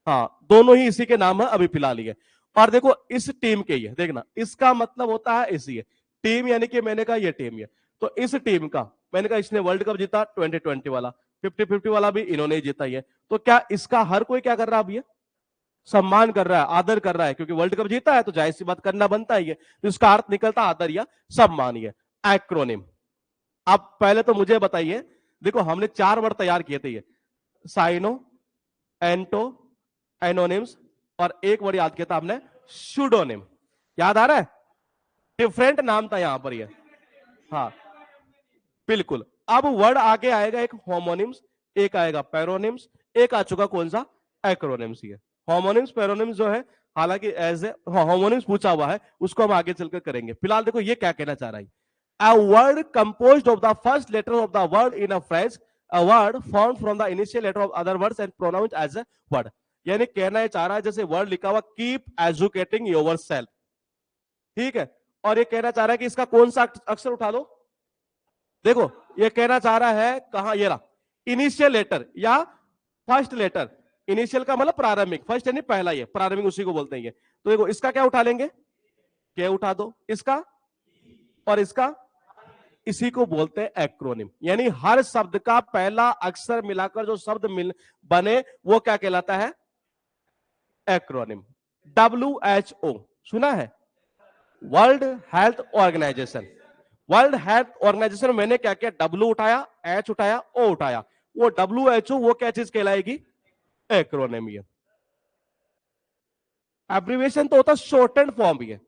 हाँ दोनों ही इसी के नाम है अभी फिलहाल ये। और देखो इस टीम के, ये देखना इसका मतलब होता है इसी है टीम, यानी कि मैंने कहा ये टीम है, तो इस टीम का मैंने कहा इसने वर्ल्ड कप जीता 2020 वाला, 50-50 वाला भी इन्होंने जीता ही है। तो क्या इसका हर कोई क्या कर रहा है, अब ये सम्मान कर रहा है, आदर कर रहा है, क्योंकि वर्ल्ड कप जीता है तो जाहिर सी बात करना बनता ही है। तो इसका अर्थ निकलता आदर या सम्मान। ये एक्रोनिम। आप पहले तो मुझे बताइए, देखो हमने 4 वर्ड तैयार किए थे, ये साइनो, एंटो, एनोनिम्स, और एक वर्ड याद किया था हमने सूडोनिम। याद आ रहा है? डिफरेंट नाम था यहां पर ये। हाँ बिल्कुल। अब वर्ड आगे आएगा एक होमोनिम्स, एक आएगा पैरोनिम्स, एक आ चुका कौन सा, एक्रोनिम्स। ये होमोनिम्स पैरोनिम्स जो है, हालांकि एज ए होमोनिम्स पूछा हुआ है, उसको हम आगे चलकर करेंगे। फिलहाल देखो ये क्या कहना चाह रहा है, a word composed of the first letter of the word in a phrase, a word formed from the initial letter of other words and pronounced as a word। यानी कहना चाह रहा है जैसे वर्ड लिखा हुआ कीप एजुकेटिंग योरसेल्फ, ठीक है, और ये कहना चाह रहा है कि इसका कौन सा अक्षर उठा लो। देखो ये कहना चाह रहा है कहां, ये रहा इनिशियल लेटर या फर्स्ट लेटर। इनिशियल का मतलब प्रारंभिक, फर्स्ट यानी पहला, ये प्रारंभिक उसी को बोलते हैं। तो देखो इसका क्या उठा लेंगे, क्या उठा दो, इसका और इसका, इसी को बोलते हैं एक्रोनिम। यानी हर शब्द का पहला अक्षर मिलाकर जो शब्द बने वो क्या कहलाता है, एक्रोनिम। WHO सुना है, World Health Organization. World Health Organization मैंने क्या किया, W उठाया, H उठाया, O उठाया, वो WHO वो क्या चीज कहलाएगी, एक्रोनिम। ये एब्रीविएशन तो होता शॉर्टेंड फॉर्म भी है।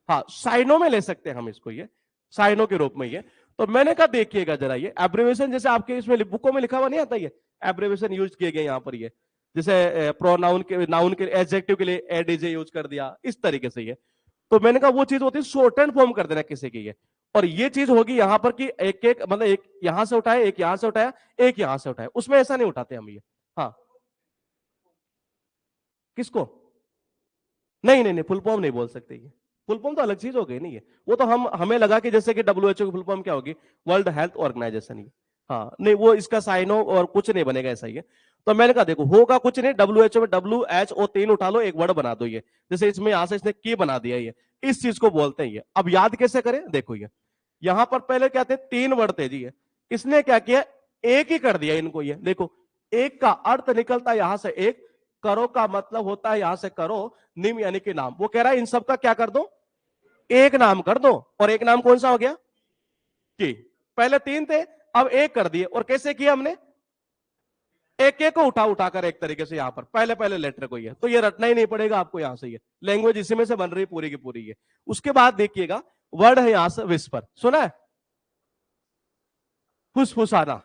हाँ साइनो में ले सकते हैं हम इसको, ये साइनो के रूप में। ये तो मैंने कहा देखिएगा जरा, ये एब्रीविएशन जैसे आपके इसमें बुकों में लिखा हुआ नहीं आता, ये एब्रीविएशन यूज किए गए यहाँ पर। ये जैसे प्रोनाउन के, नाउन के, एडजेक्टिव के लिए एडीजे यूज कर दिया, इस तरीके से। ये तो मैंने कहा वो चीज होती है शॉर्टेंड फॉर्म कर देना किसी की, ये और ये चीज होगी यहाँ पर कि एक एक मतलब एक यहां से उठाया, एक यहां से उठाया, एक यहां से उठाया, उसमें ऐसा नहीं उठाते हम ये। हाँ किसको? नहीं नहीं नहीं, फुल फॉर्म नहीं बोल सकते ये, फुल फॉर्म तो अलग चीज हो गई नहीं है। वो तो हम हमें लगा कि जैसे कि WHO की फुल फॉर्म क्या होगी, वर्ल्ड हेल्थ ऑर्गेनाइजेशन। ये हाँ नहीं, वो इसका साइनो और कुछ नहीं बनेगा ऐसा ही है। तो मैंने कहा देखो होगा कुछ नहीं, WHO में WHO 3 उठा लो, एक वर्ड बना दो ये, जैसे इसमें यहां से इसने की बना दिया ये, इस चीज को बोलते हैं ये। अब याद कैसे करें, देखो ये यहां पर पहले क्या थे, 3 वर्ड थे जी, ये इसने क्या किया, एक ही कर दिया इनको। ये देखो, एक का अर्थ निकलता है यहां से एक, करो का मतलब होता है यहां से करो, निम यानी कि नाम। वो कह रहा है इन सब का क्या कर दो, एक नाम कर दो। और एक नाम कौन सा हो गया, की। पहले 3 थे, अब एक कर दिए। और कैसे किया हमने, एक एक को उठा उठा कर एक तरीके से यहां पर पहले पहले लेटर को। ये तो ये रटना ही नहीं पड़ेगा आपको यहां से, ये लैंग्वेज इसी में से बन रही है पूरी की पूरी। ये उसके बाद देखिएगा वर्ड है यहां से विस्पर, सुना है, फुसफुसाना।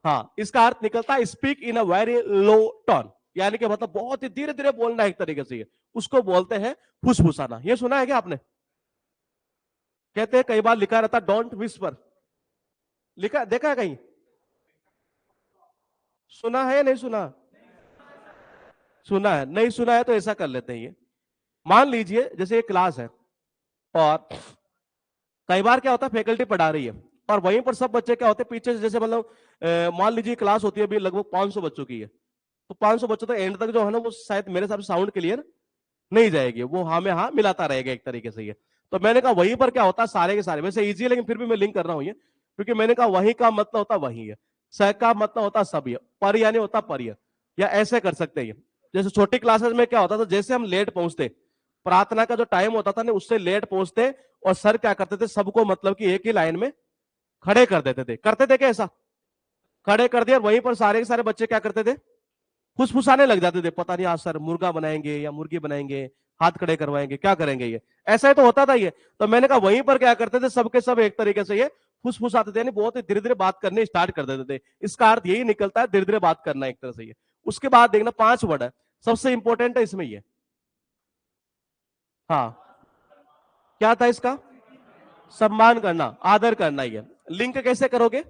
हाँ, इसका अर्थ निकलता है speak in a very low tone, यानी कि मतलब बहुत ही धीरे धीरे बोलना एक तरीके से, ये उसको बोलते हैं फुसफुसाना। ये सुना है क्या आपने? कहते हैं कई बार लिखा रहता डोंट विस्पर, लिखा देखा है कहीं, सुना है या नहीं सुना? सुना है, नहीं सुना है तो ऐसा कर लेते हैं ये, मान लीजिए जैसे एक क्लास है और कई बार क्या होता है फैकल्टी पढ़ा रही है और वहीं पर सब बच्चे क्या होते हैं पीछे से, जैसे मतलब मान लीजिए क्लास होती है अभी लगभग 500 बच्चों की है, तो 500 बच्चों तक एंड तक जो है ना वो शायद मेरे हिसाब से साउंड क्लियर नहीं जाएगी, वो हाँ में हाँ मिलाता रहेगा एक तरीके से ये। तो मैंने कहा वहीं पर क्या होता है सारे के सारे, वैसे इजी है लेकिन फिर भी मैं लिंक कर रहा हूँ ये, क्योंकि मैंने कहा वहीं का मतलब होता वही है, स का मतलब होता सब है, पर यानी होता पर, या ऐसे कर सकते हैं। जैसे छोटी क्लासेस में क्या होता था, जैसे हम लेट पहुंचते, प्रार्थना का जो टाइम होता था ना उससे लेट पहुंचते, और सर क्या करते थे सबको मतलब कि एक ही लाइन में खड़े कर देते थे, करते थे क्या ऐसा, खड़े कर दिया, वहीं पर सारे के सारे बच्चे क्या करते थे, फुसफुसाने लग जाते थे, पता नहीं आज सर मुर्गा बनाएंगे या मुर्गी बनाएंगे, हाथ खड़े करवाएंगे, क्या करेंगे ये, ऐसा ही तो होता था ये। तो मैंने कहा वहीं पर क्या करते थे सबके सब एक तरीके से ये फुसफुसाते थे, यानी बहुत ही धीरे धीरे बात करने स्टार्ट कर देते थे। इसका अर्थ यही निकलता है धीरे धीरे बात करना एक तरह से ये। उसके बाद देखना 5 वर्ड है, सबसे इंपॉर्टेंट है इसमें ये, हाँ क्या था इसका, सम्मान करना, आदर करना। ये लिंक कैसे करोगे,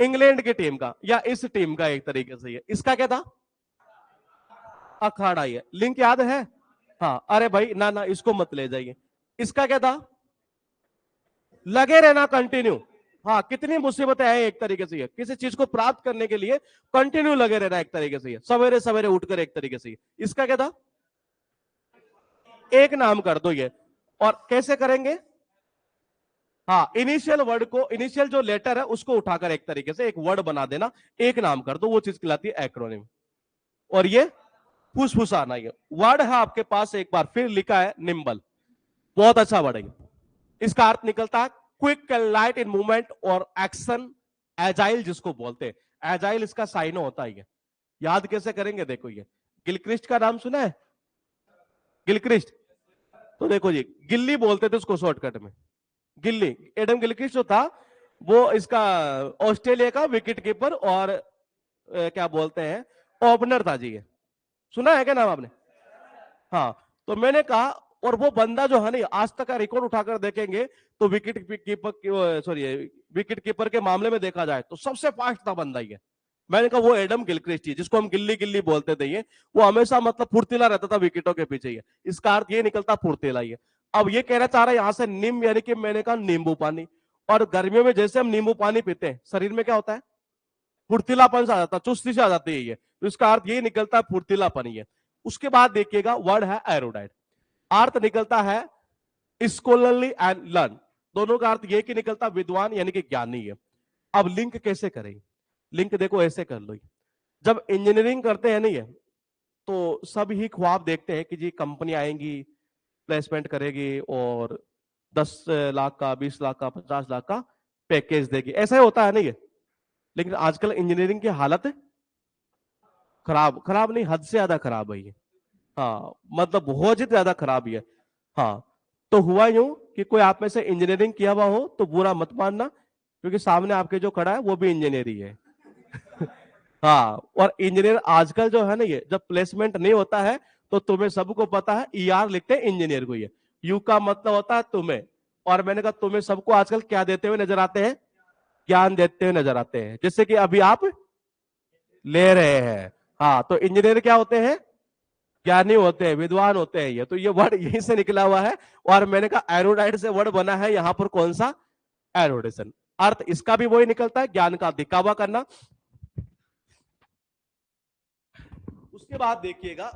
इंग्लैंड की टीम का या इस टीम का एक तरीके से, ये इसका क्या था, अखाड़ा। ये लिंक याद है, हाँ अरे भाई ना ना इसको मत ले जाइए। इसका क्या था, लगे रहना, कंटिन्यू। हाँ कितनी मुसीबतें आई एक तरीके से, किसी चीज को प्राप्त करने के लिए कंटिन्यू लगे रहना एक तरीके से, सवेरे सवेरे उठकर एक तरीके से। इसका क्या था, एक नाम कर दो ये। और कैसे करेंगे, हाँ इनिशियल वर्ड को, इनिशियल जो लेटर है उसको उठाकर एक तरीके से एक वर्ड बना देना, एक नाम कर दो, वो चीज कहलाती है एक्रोनिम। और ये फुसफुसाना, ये वर्ड है आपके पास, एक बार फिर लिखा है निम्बल, बहुत अच्छा वर्ड है। इसका अर्थ निकलता है quick and light in movement और एक्शन, एजाइल जिसको बोलते हैं, एजाइल इसका साइनो होता है। याद कैसे करेंगे, देखो ये गिलक्रिस्ट का नाम सुना है, गिलक्रिस्ट, तो देखो जी गिल्ली बोलते थे उसको शॉर्टकट में, गिल्ली। एडम गिलक्रिस्ट जो था वो इसका ऑस्ट्रेलिया का विकेट कीपर और क्या बोलते हैं ओपनर था जी, ये सुना है क्या नाम आपने? हाँ, तो मैंने कहा, और वो बंदा जो है ना आज तक का रिकॉर्ड उठाकर देखेंगे तो wicket keeper, sorry wicket keeper के मामले में देखा जाए तो सबसे फास्ट था बंदा ये। मैंने कहा वो एडम गिलक्रिस्ट, जिसको हम गिल्ली गिल्ली बोलते थे, ये वो हमेशा मतलब फुर्तीला रहता था विकेटों के पीछे। ये इसका अर्थ ये निकलता फुर्तीला। ये अब ये कहना चाह रहा है यहां से नीम, यानी कि मैंने कहा नींबू पानी, और गर्मियों में जैसे हम नींबू पानी पीते हैं शरीर में क्या होता है, फुर्तीलापन से आ जाता है, चुस्ती से आ जाती है ये, तो इसका अर्थ ये निकलता है फुर्तीलापन ये। उसके बाद देखिएगा वर्ड है एरोडाइट, अर्थ निकलता है स्कॉलरली एंड लर्न, दोनों का अर्थ ये कि निकलता विद्वान यानी कि ज्ञानी है। अब लिंक कैसे करें, लिंक देखो ऐसे कर लो, जब इंजीनियरिंग करते हैं नहीं है तो सब ही ख्वाब देखते हैं कि जी कंपनी आएंगी, प्लेसमेंट करेगी और 10 लाख का, 20 लाख का, 50 लाख का पैकेज देगी, ऐसा ही होता है नहीं है। लेकिन आजकल इंजीनियरिंग की हालत खराब, खराब नहीं हद से ज्यादा खराब है ये, हाँ मतलब बहुत ही ज्यादा खराब है। हाँ, तो हुआ यूं कि कोई आप में से इंजीनियरिंग किया हुआ हो तो बुरा मत मानना, क्योंकि सामने आपके जो खड़ा है वो भी इंजीनियर ही है। हाँ, और इंजीनियर आजकल जो है ना ये जब प्लेसमेंट नहीं होता है तो तुम्हें सबको पता है ईआर लिखते हैं इंजीनियर को, ये यू का मतलब होता है तुम्हें। और मैंने कहा तुम्हें सबको आजकल क्या देते हुए नजर आते हैं, ज्ञान देते हुए नजर आते हैं, जैसे कि अभी आप ले रहे हैं। हाँ, तो इंजीनियर क्या होते हैं, ज्ञानी होते हैं, विद्वान होते हैं ये। तो ये वर्ड यहीं से निकला हुआ है। और मैंने कहा एरोडाइट से वर्ड बना है यहां पर कौन सा, एरोडेशन। अर्थ इसका भी वही निकलता है, ज्ञान का दिखावा करना। उसके बाद देखिएगा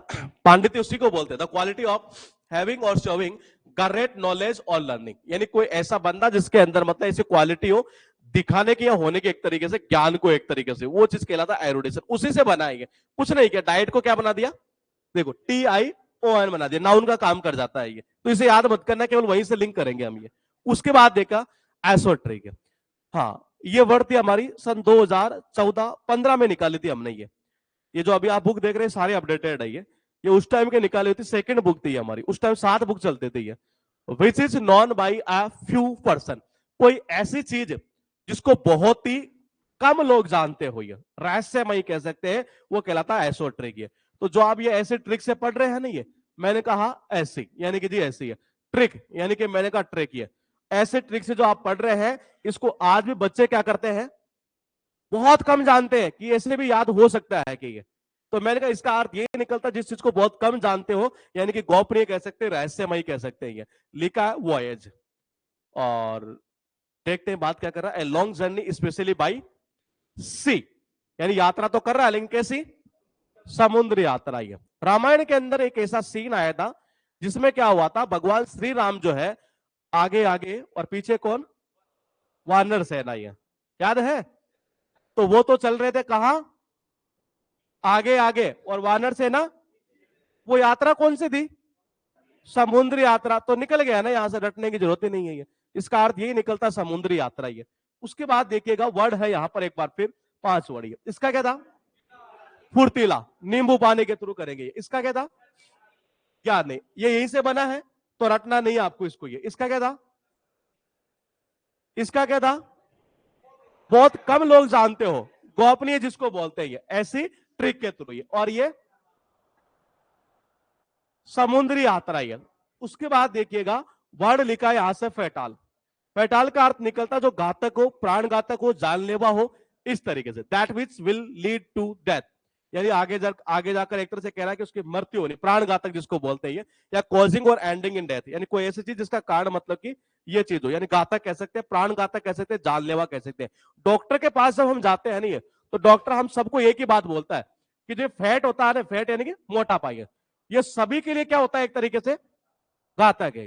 पांडित्य उसी को बोलते हैं, द क्वालिटी ऑफ हैविंग और शोविंग ग्रेट नॉलेज और लर्निंग। यानी कोई ऐसा बंदा जिसके अंदर मतलब ऐसी क्वालिटी हो दिखाने की या होने की, एक तरीके से ज्ञान को एक तरीके से, वो चीज कहलाता है एरोडेशन। उसी से बनाएंगे, कुछ नहीं किया। डाइट को क्या बना दिया, देखो TION बना दिया, नाउन का काम कर जाता है ये। तो इसे याद मत करना, केवल वहीं से लिंक करेंगे हम ये। उसके बाद देखा एसोट्रिक। हाँ, ये वर्ड थी हमारी सन 2014-15 में निकाली थी हमने ये जो अभी आप बुक देख रहे हैं सारे अपडेटेड है ये उस टाइम के निकाली हुई थी। सेकंड बुक थी हमारी, उस टाइम 7 बुक चलते थे ये। Which is non by a few person, कोई ऐसी चीज जिसको बहुत ही कम लोग जानते हो, ये रहस्यमयी कह सकते हैं, वो कहलाता है एसोट्रिक। ये तो जो आप ये ऐसे ट्रिक से पढ़ रहे हैं ना, ये मैंने कहा ऐसी, यानी कि जी ऐसी है। ट्रिक यानी कि मैंने कहा ट्रिक, ये ऐसे ट्रिक से जो आप पढ़ रहे हैं, इसको आज भी बच्चे क्या करते हैं, बहुत कम जानते हैं कि ऐसे भी याद हो सकता है कि ये। तो मैंने कहा इसका अर्थ ये निकलता जिस चीज को बहुत कम जानते हो, यानी कि गोपनीय कह सकते हैं, रहस्यमयी कह सकते हैं। ये लिखा है वॉयज। और देखते हैं बात क्या कर रहा है, a long journey specially by sea, यानी यात्रा तो कर रहा है लेकिन कैसी, समुद्र यात्रा। है रामायण के अंदर एक ऐसा सीन आया था जिसमें क्या हुआ था, भगवान श्री राम जो है आगे आगे और पीछे कौन, वानर सेना, ये याद है। तो वो तो चल रहे थे कहां, आगे आगे, और वानर सेना, वो यात्रा कौन सी थी, समुद्री यात्रा। तो निकल गया ना, यहां से रटने की जरूरत ही नहीं है ये। इसका अर्थ यही निकलता समुद्री यात्रा ये। उसके बाद देखिएगा वर्ड है यहां पर एक बार फिर 5 वर्ड। इसका क्या था, फुर्तीला, नींबू पानी के थ्रू करेंगे। इसका क्या था, याद नहीं, ये यहीं से बना है तो रटना नहीं आपको इसको। ये इसका क्या था, इसका क्या था, बहुत कम लोग जानते हो, गोपनीय जिसको बोलते हैं, ये ऐसी ट्रिक के थ्रू ये। और ये समुद्री यात्रा ये। उसके बाद देखिएगा वर्ड लिखा है यहां से फैटाल। फैटाल का अर्थ निकलता जो घातक हो, प्राण घातक हो, जानलेवा हो, इस तरीके से। That which will lead to death, यानी आगे जाकर एक तरह से कह रहा है कि उसकी मृत्यु होनी, प्राण घातक जिसको बोलते हैं ये। या कॉजिंग और एंडिंग इन डेथ, यानी कोई ऐसी चीज जिसका कारण मतलब कि ये चीज हो, यानी घातक कह सकते हैं, प्राण घातक कह सकते हैं, जानलेवा कह सकते हैं। डॉक्टर के पास जब हम जाते हैं नहीं, तो डॉक्टर हम सबको एक ही बात बोलता है कि जो फैट होता है ना, फैट यानी कि मोटापा, ये सभी के लिए क्या होता है, एक तरीके से घातक है।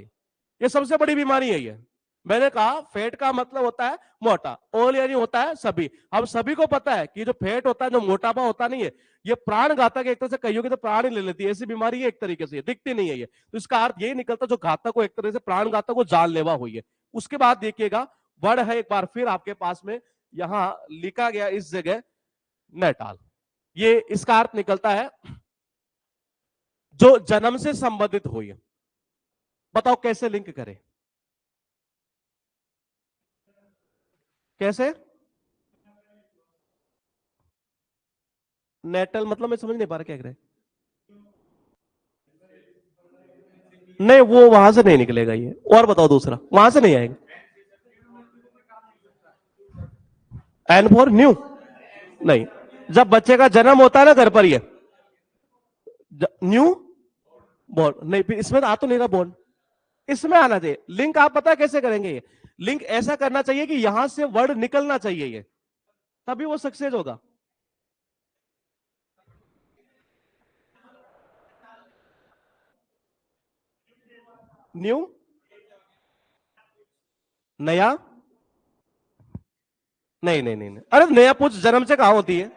ये सबसे बड़ी बीमारी है ये। मैंने कहा फैट का मतलब होता है मोटा, ऑल यानी होता है सभी। हम सभी को पता है कि जो फैट होता है, जो मोटापा होता नहीं है, ये प्राण घातक एक तरह से, कहियोगे तो प्राण ही ले लेती है, ऐसी बीमारी है एक तरीके से, दिखती नहीं है ये। तो इसका अर्थ यही निकलता जो घातक हो, एक तरह से प्राण घातक हो, जानलेवा हुई है। उसके बाद देखिएगा वर्ड है एक बार फिर आपके पास में, यहां लिखा गया इस जगह नेटाल। ये इसका अर्थ निकलता है जो जन्म से संबंधित हुई है। बताओ कैसे लिंक करें, कैसे, नेटल मतलब मैं समझ नहीं पा रहा क्या कह रहे। नहीं, वो वहां से नहीं निकलेगा ये। और बताओ दूसरा, वहां से नहीं आएगा। एन फॉर न्यू, नहीं, जब बच्चे का जन्म होता है ना घर पर, ये न्यू बॉर्न, नहीं फिर इसमें आ तो नहीं रहा बॉर्न, इसमें आना चाहिए। लिंक आप पता कैसे करेंगे, ये लिंक ऐसा करना चाहिए कि यहां से वर्ड निकलना चाहिए ये, तभी वो सक्सेस होगा। न्यू, नया, नहीं नहीं नहीं, नहीं। अरे नया पूछ जन्म से कहां होती है,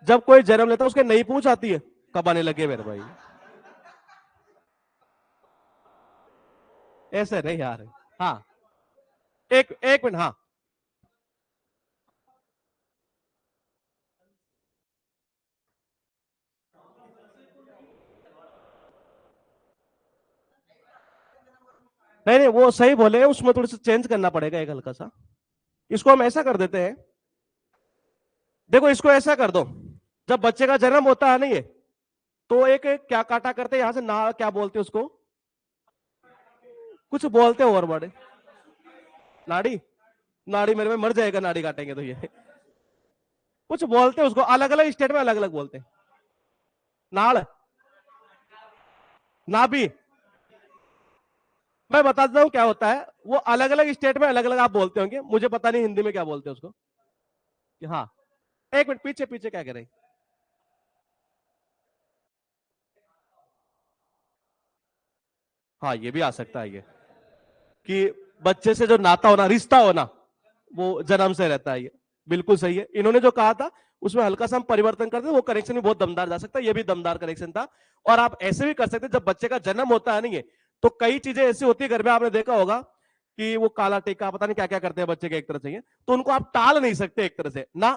जब कोई जन्म लेता है उसके नई पूछ आती है, कब आने लगे मेरे भाई, ऐसे नहीं यार। हाँ, एक एक मिनट, हाँ। नहीं नहीं, वो सही बोले, उसमें थोड़ी सी चेंज करना पड़ेगा एक हल्का सा। इसको हम ऐसा कर देते हैं, देखो इसको ऐसा कर दो, जब बच्चे का जन्म होता है ना ये, तो एक क्या काटा करते हैं यहां से ना, क्या बोलते हैं उसको, कुछ बोलते हैं और बड़े, नाड़ी, नाड़ी मेरे में मर जाएगा नाड़ी काटेंगे तो ये। कुछ बोलते हैं उसको, अलग अलग स्टेट में अलग अलग बोलते हैं। नाड़, नाभि, मैं बताता हूं क्या होता है, वो अलग अलग स्टेट में अलग अलग आप बोलते होंगे, मुझे पता नहीं हिंदी में क्या बोलते हैं उसको। हाँ, एक मिनट, पीछे पीछे क्या कह रहे हैं? हाँ, ये भी आ सकता है, ये कि बच्चे से जो नाता होना, रिश्ता होना, वो जन्म से रहता है, ये बिल्कुल सही है। इन्होंने जो कहा था उसमें हल्का सा हम परिवर्तन करते, वो कनेक्शन भी बहुत दमदार जा सकता है, ये भी दमदार कनेक्शन था। और आप ऐसे भी कर सकते, जब बच्चे का जन्म होता है नहीं है, तो कई चीजें ऐसी होती है घर में, आपने देखा होगा कि वो काला टीका पता नहीं क्या क्या करते हैं बच्चे के एक तरह से, ये तो उनको आप टाल नहीं सकते, एक तरह से ना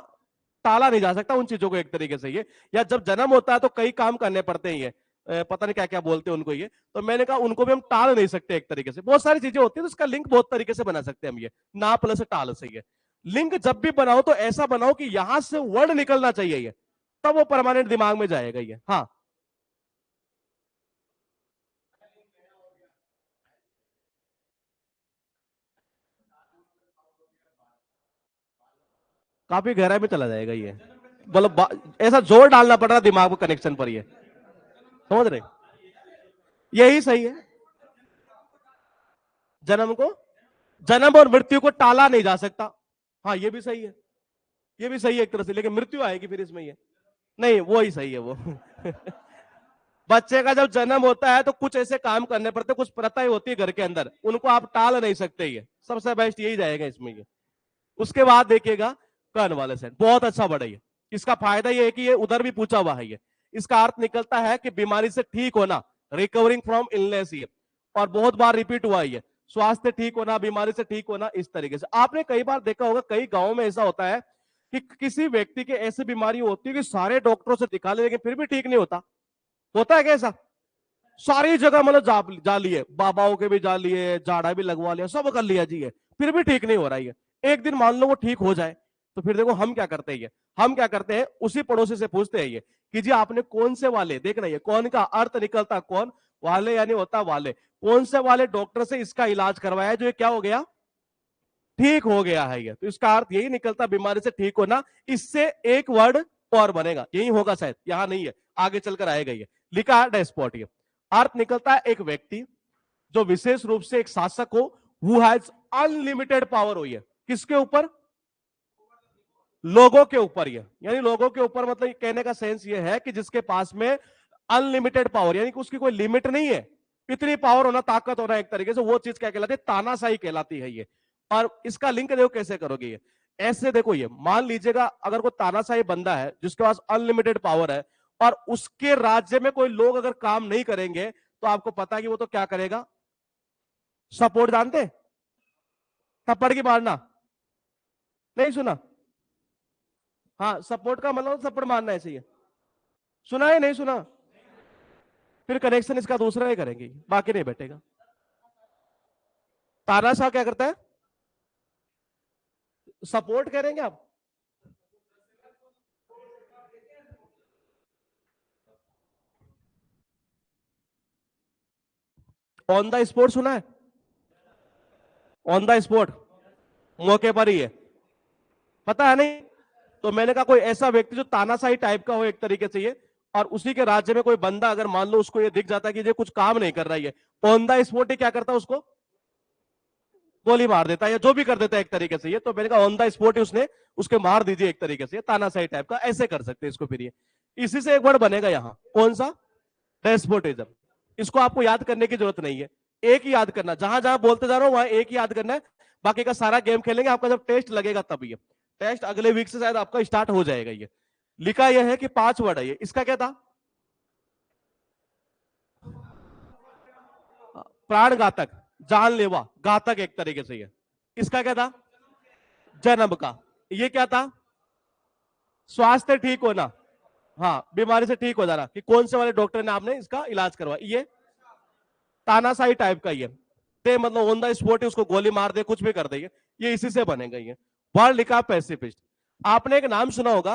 टाला नहीं जा सकता उन चीजों को एक तरीके से, ये या जब जन्म होता है तो कई काम करने पड़ते हैं, ये पता नहीं क्या क्या बोलते हैं उनको, ये तो मैंने कहा उनको भी हम टाल नहीं सकते एक तरीके से, बहुत सारी चीजें होती है, तो इसका लिंक बहुत तरीके से बना सकते हैं हम, ये ना प्लस टाल से, ये लिंक जब भी बनाओ तो ऐसा बनाओ कि यहां से वर्ड निकलना चाहिए, ये तब वो परमानेंट दिमाग में जाएगा, ये हाँ। काफी गहराई में चला जाएगा ये, मतलब ऐसा जोर डालना पड़ रहा दिमाग में कनेक्शन पर, ये समझ रहे, यही सही है। जन्म को, जन्म और मृत्यु को टाला नहीं जा सकता, हाँ ये भी सही है, ये भी सही है एक तरह से, लेकिन मृत्यु आएगी फिर इसमें, ये नहीं, वो ही सही है वो। बच्चे का जब जन्म होता है तो कुछ ऐसे काम करने पड़ते, कुछ प्रथाएं होती है घर के अंदर, उनको आप टाल नहीं सकते, ये सबसे बेस्ट यही जाएगा इसमें, ये उसके बाद देखिएगा कर्ण वाले सेट बहुत अच्छा बढ़ा, ये इसका फायदा ये है कि ये उधर भी पूछा हुआ है, ये इसका अर्थ निकलता है कि बीमारी से ठीक होना, रिकवरिंग फ्रॉम इलनेस, ये और बहुत बार रिपीट हुआ है, ये स्वास्थ्य ठीक होना, बीमारी से ठीक होना, इस तरीके से आपने कई बार देखा होगा, कई गांवों में ऐसा होता है कि किसी व्यक्ति के ऐसी बीमारी होती है कि सारे डॉक्टरों से दिखा ले, लेकिन फिर भी ठीक नहीं होता, होता है कैसा? सारी जगह मतलब जा लिए, बाबाओं के भी जा लिए, झाड़ा भी लगवा लिया, सब कर लिया जी, है फिर भी ठीक नहीं हो रहा है। एक दिन मान लो वो ठीक हो जाए, तो फिर देखो हम क्या करते हैं, हम क्या करते हैं, उसी पड़ोसी से पूछते हैं ये कि जी आपने कौन से वाले, देखना ये कौन का अर्थ निकलता, कौन वाले यानी होता वाले, कौन से वाले डॉक्टर से इसका इलाज करवाया जो ये क्या हो गया, ठीक हो गया है, ये तो इसका अर्थ यही निकलता, बीमारी से ठीक होना। इससे एक वर्ड और बनेगा, यही होगा शायद, यहां नहीं है, आगे चलकर आएगा, ये लिखा है डेस्पोट, ये अर्थ निकलता है एक व्यक्ति जो विशेष रूप से एक शासक हो, हु हैज अनलिमिटेड पावर हो, ये किसके ऊपर, लोगों के ऊपर, ये यानी लोगों के ऊपर, मतलब कहने का सेंस ये है कि जिसके पास में अनलिमिटेड पावर, यानी कि उसकी कोई लिमिट नहीं है, इतनी पावर होना, ताकत होना, एक तरीके से वो चीज क्या कहलाती है, तानाशाही कहलाती है, ये और इसका लिंक देखो कैसे करोगे, ये ऐसे देखो, ये मान लीजिएगा अगर कोई तानाशाही बंदा है जिसके पास अनलिमिटेड पावर है, और उसके राज्य में कोई लोग अगर काम नहीं करेंगे, तो आपको पता है कि वो तो क्या करेगा, सपोर्ट जानते, थप्पड़ की मारना, नहीं सुना? हाँ, सपोर्ट का मतलब थप्पड़ मारना ऐसे ही है, सुना है नहीं सुना? फिर कनेक्शन इसका दूसरा ही करेंगे, बाकी नहीं बैठेगा। तानाशाह क्या करता है, सपोर्ट करेंगे आप, ऑन द स्पॉट सुना है, ऑन द स्पॉट, मौके पर ही है, पता है नहीं? तो मैंने कहा कोई ऐसा व्यक्ति जो तानाशाही टाइप का हो एक तरीके से, ये और उसी के राज्य में कोई बंदा अगर मान लो उसको ये दिख जाता है कि ये कुछ काम नहीं कर रहा है, ऑन द स्पॉट ही क्या करता है, उसको गोली मार देता है या जो भी कर देता है एक तरीके से, ये तो मैंने कहा ऑन द स्पॉट ही उसने उसके मार दीजिए एक तरीके से, तानाशाही टाइप का, ऐसे कर सकते हैं इसको फिर, ये इसी से एक वर्ड बनेगा यहाँ, कौन सा, डेस्पोटिज्म। इसको आपको याद करने की जरूरत नहीं है, एक ही याद करना, जहां जहां बोलते जा रहा हूं वहां एक ही याद करना है, बाकी का सारा गेम खेलेंगे, आपका जब टेस्ट लगेगा तब, ये टेस्ट अगले वीक से शायद आपका स्टार्ट हो जाएगा, ये लिखा यह है कि 5 वर्ड है, ये इसका क्या था, प्राण घातक, जानलेवा, घातक एक तरीके से, ये इसका क्या था, जन्म का, ये क्या था, स्वास्थ्य ठीक होना, हाँ बीमारी से ठीक हो जाना, कि कौन से वाले डॉक्टर ने आपने इसका इलाज करवाया, ये तानाशाही टाइप का, ये दे मतलब ऑन द स्पॉट उसको गोली मार दे, कुछ भी कर दे, ये इसी से बनेगा, ये वर्ड लिखा पैसिफिस्ट। आपने एक नाम सुना होगा,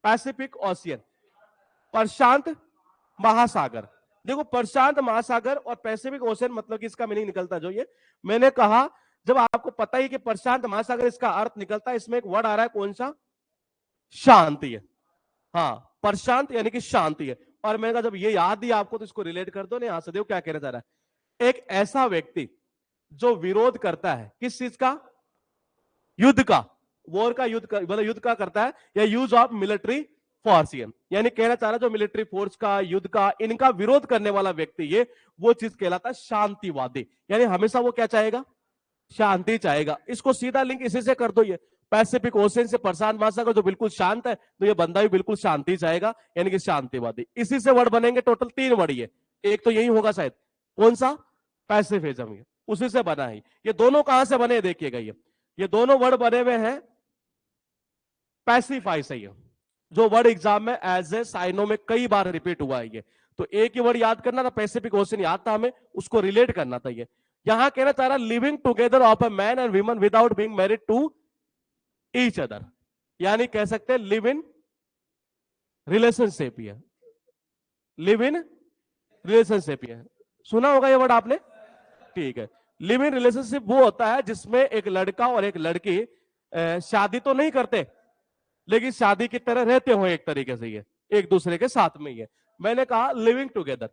पैसिफिक ओशियन, प्रशांत महासागर, देखो प्रशांत महासागर और पैसिफिक ओशियन, मतलब कि इसका मीनिंग निकलता जो, ये मैंने कहा जब आपको पता ही कि प्रशांत महासागर इसका अर्थ निकलता है, इसमें एक वर्ड आ रहा है कौन सा, शांति है। हाँ, प्रशांत यानी कि शांति है। और मैंने कहा जब ये याद दिया आपको तो इसको रिलेट कर दो ना यहां से, देखो क्या कहना चाह रहा है। एक ऐसा व्यक्ति जो विरोध करता है किस चीज का, युद्ध का, वॉर का, युद्ध का, मतलब युद्ध का करता है, या यूज ऑफ मिलिट्री फोर्स, यानी कहना चाह रहा है जो मिलिट्री फोर्स का, युद्ध का, इनका विरोध करने वाला व्यक्ति, ये वो चीज कहलाता है शांतिवादी। यानी हमेशा वो क्या चाहेगा, शांति चाहेगा। इसको सीधा लिंक इसी से कर दो, ये पैसिफिक ओशियन से प्रशांत महासागर जो बिल्कुल शांत है, तो ये बंदा भी बिल्कुल शांति चाहेगा, यानी कि शांतिवादी। इसी से वर्ड बनेंगे, टोटल 3 वर्ड ये, एक तो यही होगा शायद, कौन सा, पैसिफिज्म, ये उसी से बना है। ये दोनों कहां से बने देखिएगा, ये दोनों वर्ड बने हुए हैं पैसिफाई से, ये जो वर्ड एग्जाम में एज ए साइनो में कई बार रिपीट हुआ है। ये तो एक ही वर्ड याद करना था, पैसिफिक ओशियन याद था हमें, उसको रिलेट करना था। ये यहां कहना चाह रहा living together of a man and women without being married to each other, यानी कह सकते हैं लिव इन रिलेशनशिप, ये लिव इन रिलेशनशिप, ये सुना होगा ये वर्ड आपने, ठीक है। लिव इन रिलेशनशिप वो होता है जिसमें एक लड़का और एक लड़की शादी तो नहीं करते, लेकिन शादी की तरह रहते हो एक तरीके से, ये एक दूसरे के साथ में। ये मैंने कहा लिविंग टुगेदर,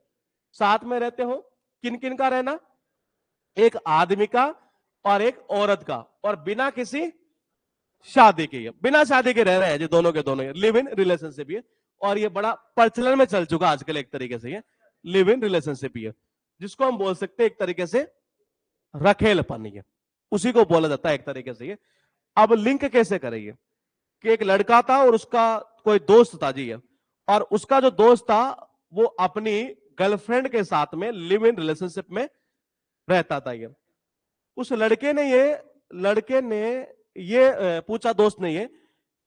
साथ में रहते हो, किन किन का रहना, एक आदमी का और एक औरत का, और बिना किसी शादी के, बिना शादी के रह रहे हैं जो दोनों के दोनों, लिव इन रिलेशनशिप, ये और ये बड़ा प्रचलन में चल चुका आजकल एक तरीके से, ये लिव इन रिलेशनशिप, ये जिसको हम बोल सकते हैं एक तरीके से रखेलपन, ये उसी को बोला जाता है एक तरीके से। ये अब लिंक कैसे करेंगे कि एक लड़का था और उसका कोई दोस्त था जी, और उसका जो दोस्त था वो अपनी गर्लफ्रेंड के साथ में लिव इन रिलेशनशिप में रहता था। ये उस लड़के ने ये पूछा दोस्त ने ये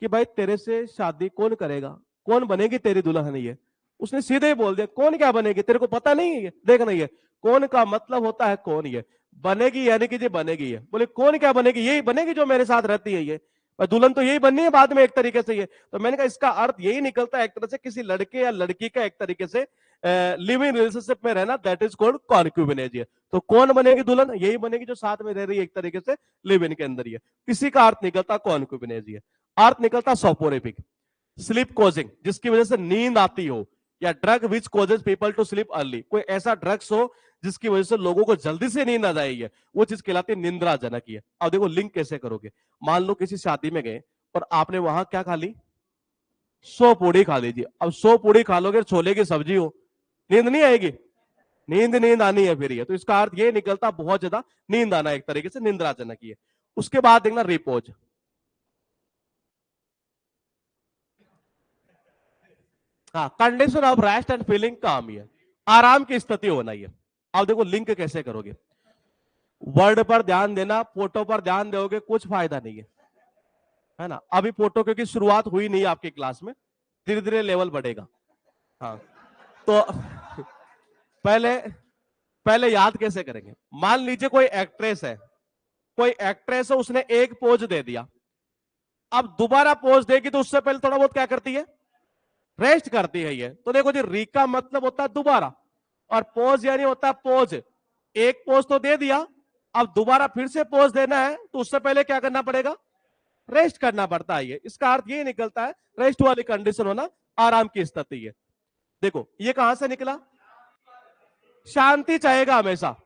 कि भाई तेरे से शादी कौन करेगा, कौन बनेगी तेरी दुल्हन, ये उसने सीधे ही बोल दिया, कौन क्या बनेगी, तेरे को पता नहीं है, देख नहीं है, कौन का मतलब होता है कौन, ये बनेगी यानी कि ये बनेगी, है बोले कौन क्या बनेगी, यही बनेगी जो मेरे साथ रहती है, ये दुल्हन तो यही बननी है बाद में एक तरीके से। ये तो मैंने कहा इसका अर्थ यही निकलता है एक तरह से किसी लड़के या लड़की का एक तरीके से लिव इन रिलेशनशिप में रहना, दैट इज कॉल्ड कॉन्क्यूबिनेज। तो कौन बनेगी दुल्हन, यही बनेगी जो साथ में रह रही है एक तरीके से लिव इन के अंदर। ये किसी का अर्थ निकलता कॉन्क्यूबिनेज, ये अर्थ निकलता सोपोरिफिक, स्लीप कोजिंग जिसकी वजह से नींद आती हो, या drug which causes people to sleep early, कोई ऐसा ड्रग्स हो जिसकी वजह से लोगों को जल्दी से नींद आ जाएगी, वो चीज कहलाती है निंद्राजनक। है अब देखो लिंक कैसे करोगे, मान लो किसी शादी में गए और आपने वहां क्या खा ली, 100 पूड़ी खा लीजिए। अब 100 पूड़ी खा लोगे, छोले की सब्जी हो, नींद नहीं आएगी, नींद आनी है फिर। ये तो इसका अर्थ ये निकलता बहुत ज्यादा नींद आना, एक तरीके से निंद्राजनक। है उसके बाद देखना रिपोज, हाँ condition of rest and feeling काम, है आराम की स्थिति होना। ये अब देखो लिंक कैसे करोगे, वर्ड पर ध्यान देना, फोटो पर ध्यान दोगे कुछ फायदा नहीं है ना। अभी फोटो क्योंकि शुरुआत हुई नहीं आपकी क्लास में, धीरे धीरे लेवल बढ़ेगा। हाँ तो पहले पहले याद कैसे करेंगे, मान लीजिए कोई एक्ट्रेस है, उसने एक पोज दे दिया, अब दोबारा पोज देगी तो उससे पहले थोड़ा बहुत क्या करती है, रेस्ट करती है। ये तो देखो जी, री का मतलब होता है दोबारा, और पोज यानी होता है पोज, एक पोज तो दे दिया, अब दोबारा फिर से पोज देना है तो उससे पहले क्या करना पड़ेगा, रेस्ट करना पड़ता है। ये इसका अर्थ ये निकलता है रेस्ट वाली कंडीशन होना, आराम की स्थिति है। देखो ये कहां से निकला, शांति चाहेगा हमेशा,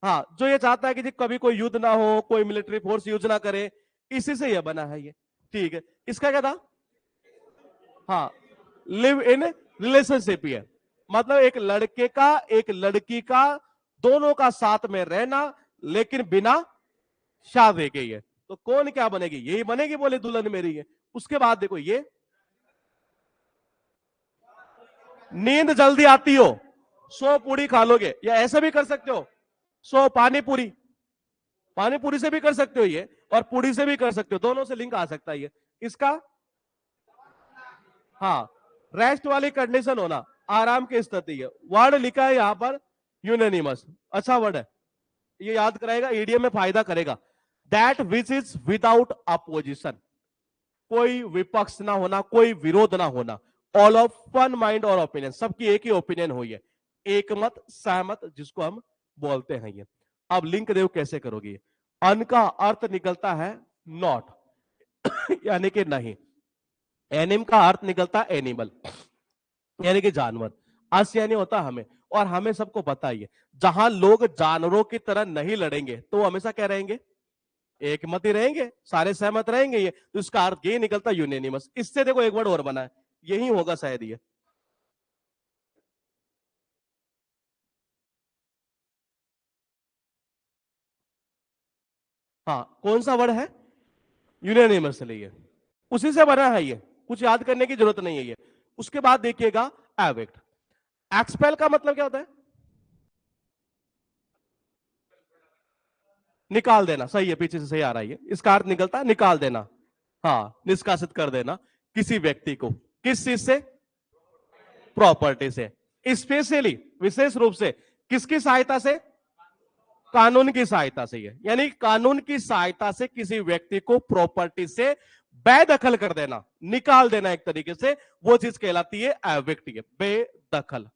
हाँ जो ये चाहता है कि जी कभी कोई युद्ध ना हो, कोई मिलिट्री फोर्स यूज ना करे, इसी से ये बना है। ये ठीक है, इसका क्या था, हाँ लिव इन रिलेशनशिप, है मतलब एक लड़के का एक लड़की का दोनों का साथ में रहना, लेकिन बिना शादी के। ये तो कौन क्या बनेगी, यही बनेगी बोले दुल्हन मेरी है। उसके बाद देखो ये नींद जल्दी आती हो, 100 पूरी खा लोगे, या ऐसे भी कर सकते हो 100 पानी पूरी से भी कर सकते हो ये, और पूरी से भी कर सकते हो, दोनों से लिंक आ सकता है ये। इसका हाँ रेस्ट वाली कंडीशन होना, आराम की स्थिति है। वर्ड लिखा है यहां पर यूनानिमस, अच्छा वर्ड है, ये याद कराएगा, ईडीएम में फायदा करेगा। That which is without opposition, कोई विपक्ष ना होना, कोई विरोध ना होना, ऑल ऑफ वन माइंड और ओपिनियन, सबकी एक ही ओपिनियन हुई है, एक मत सहमत जिसको हम बोलते हैं। ये अब लिंक देव कैसे करोगे, अन का अर्थ निकलता है नॉट यानी कि नहीं, एनिम का अर्थ निकलता है एनिमल, यानी कि जानवर। अस यानी होता हमें, और हमें सबको पता ही है जहां लोग जानवरों की तरह नहीं लड़ेंगे तो वो हमेशा क्या रहेंगे, एक मत ही रहेंगे, सारे सहमत रहेंगे। ये तो इसका अर्थ ये निकलता यूनेनिमस। इससे देखो एक वर्ड और बना है, यही होगा शायद ये। हाँ, कौन सा वर्ड है, यूनेनिमस लिए, उसी से बना है ये, कुछ याद करने की जरूरत नहीं है ये। उसके बाद देखिएगा एविक्ट। एक्सपेल का मतलब क्या होता है, निकाल देना, सही है, पीछे से सही आ रहा है। इसका अर्थ निकलता है निकाल देना, हाँ, निष्कासित कर देना किसी व्यक्ति को, किस चीज से, प्रॉपर्टी से। स्पेशली, विशेष रूप से, किसकी सहायता से, कानून की सहायता से। ये यानी कानून की सहायता से किसी व्यक्ति को प्रॉपर्टी से बेदखल कर देना, निकाल देना एक तरीके से, वो चीज कहलाती है एविक्ट, बेदखल।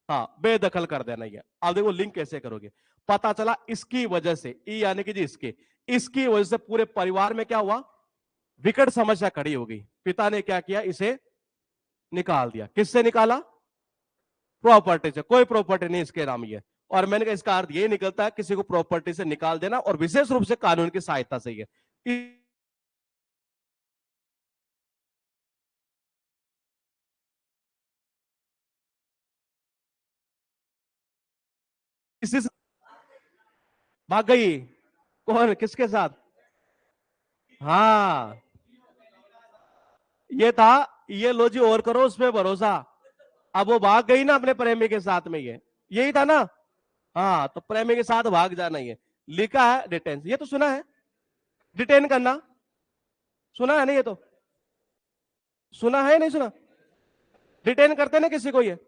हाँ, बेदखल कर देना। ये अब देखो लिंक कैसे करोगे, पता चला इसकी वजह से, ई यानी कि जी इसके, इसकी वजह से पूरे परिवार में क्या हुआ, विकट समस्या खड़ी हो गई। पिता ने क्या किया, इसे निकाल दिया। किससे निकाला, प्रॉपर्टी से, कोई प्रॉपर्टी नहीं इसके नाम ये। और मैंने कहा इसका अर्थ ये निकलता है किसी को प्रॉपर्टी से निकाल देना, और विशेष रूप से कानून की सहायता से। इसी से भाग गई, कौन, किसके साथ, हाँ, ये था, ये लो जी और करो उस पर भरोसा। अब वो भाग गई ना अपने प्रेमी के साथ में, ये यही था ना, हाँ, तो प्रेमी के साथ भाग जाना। ये लिखा है डिटेन, ये तो सुना है, डिटेन करना, सुना है ना, ये तो सुना है, नहीं सुना, डिटेन करते ना किसी को, ये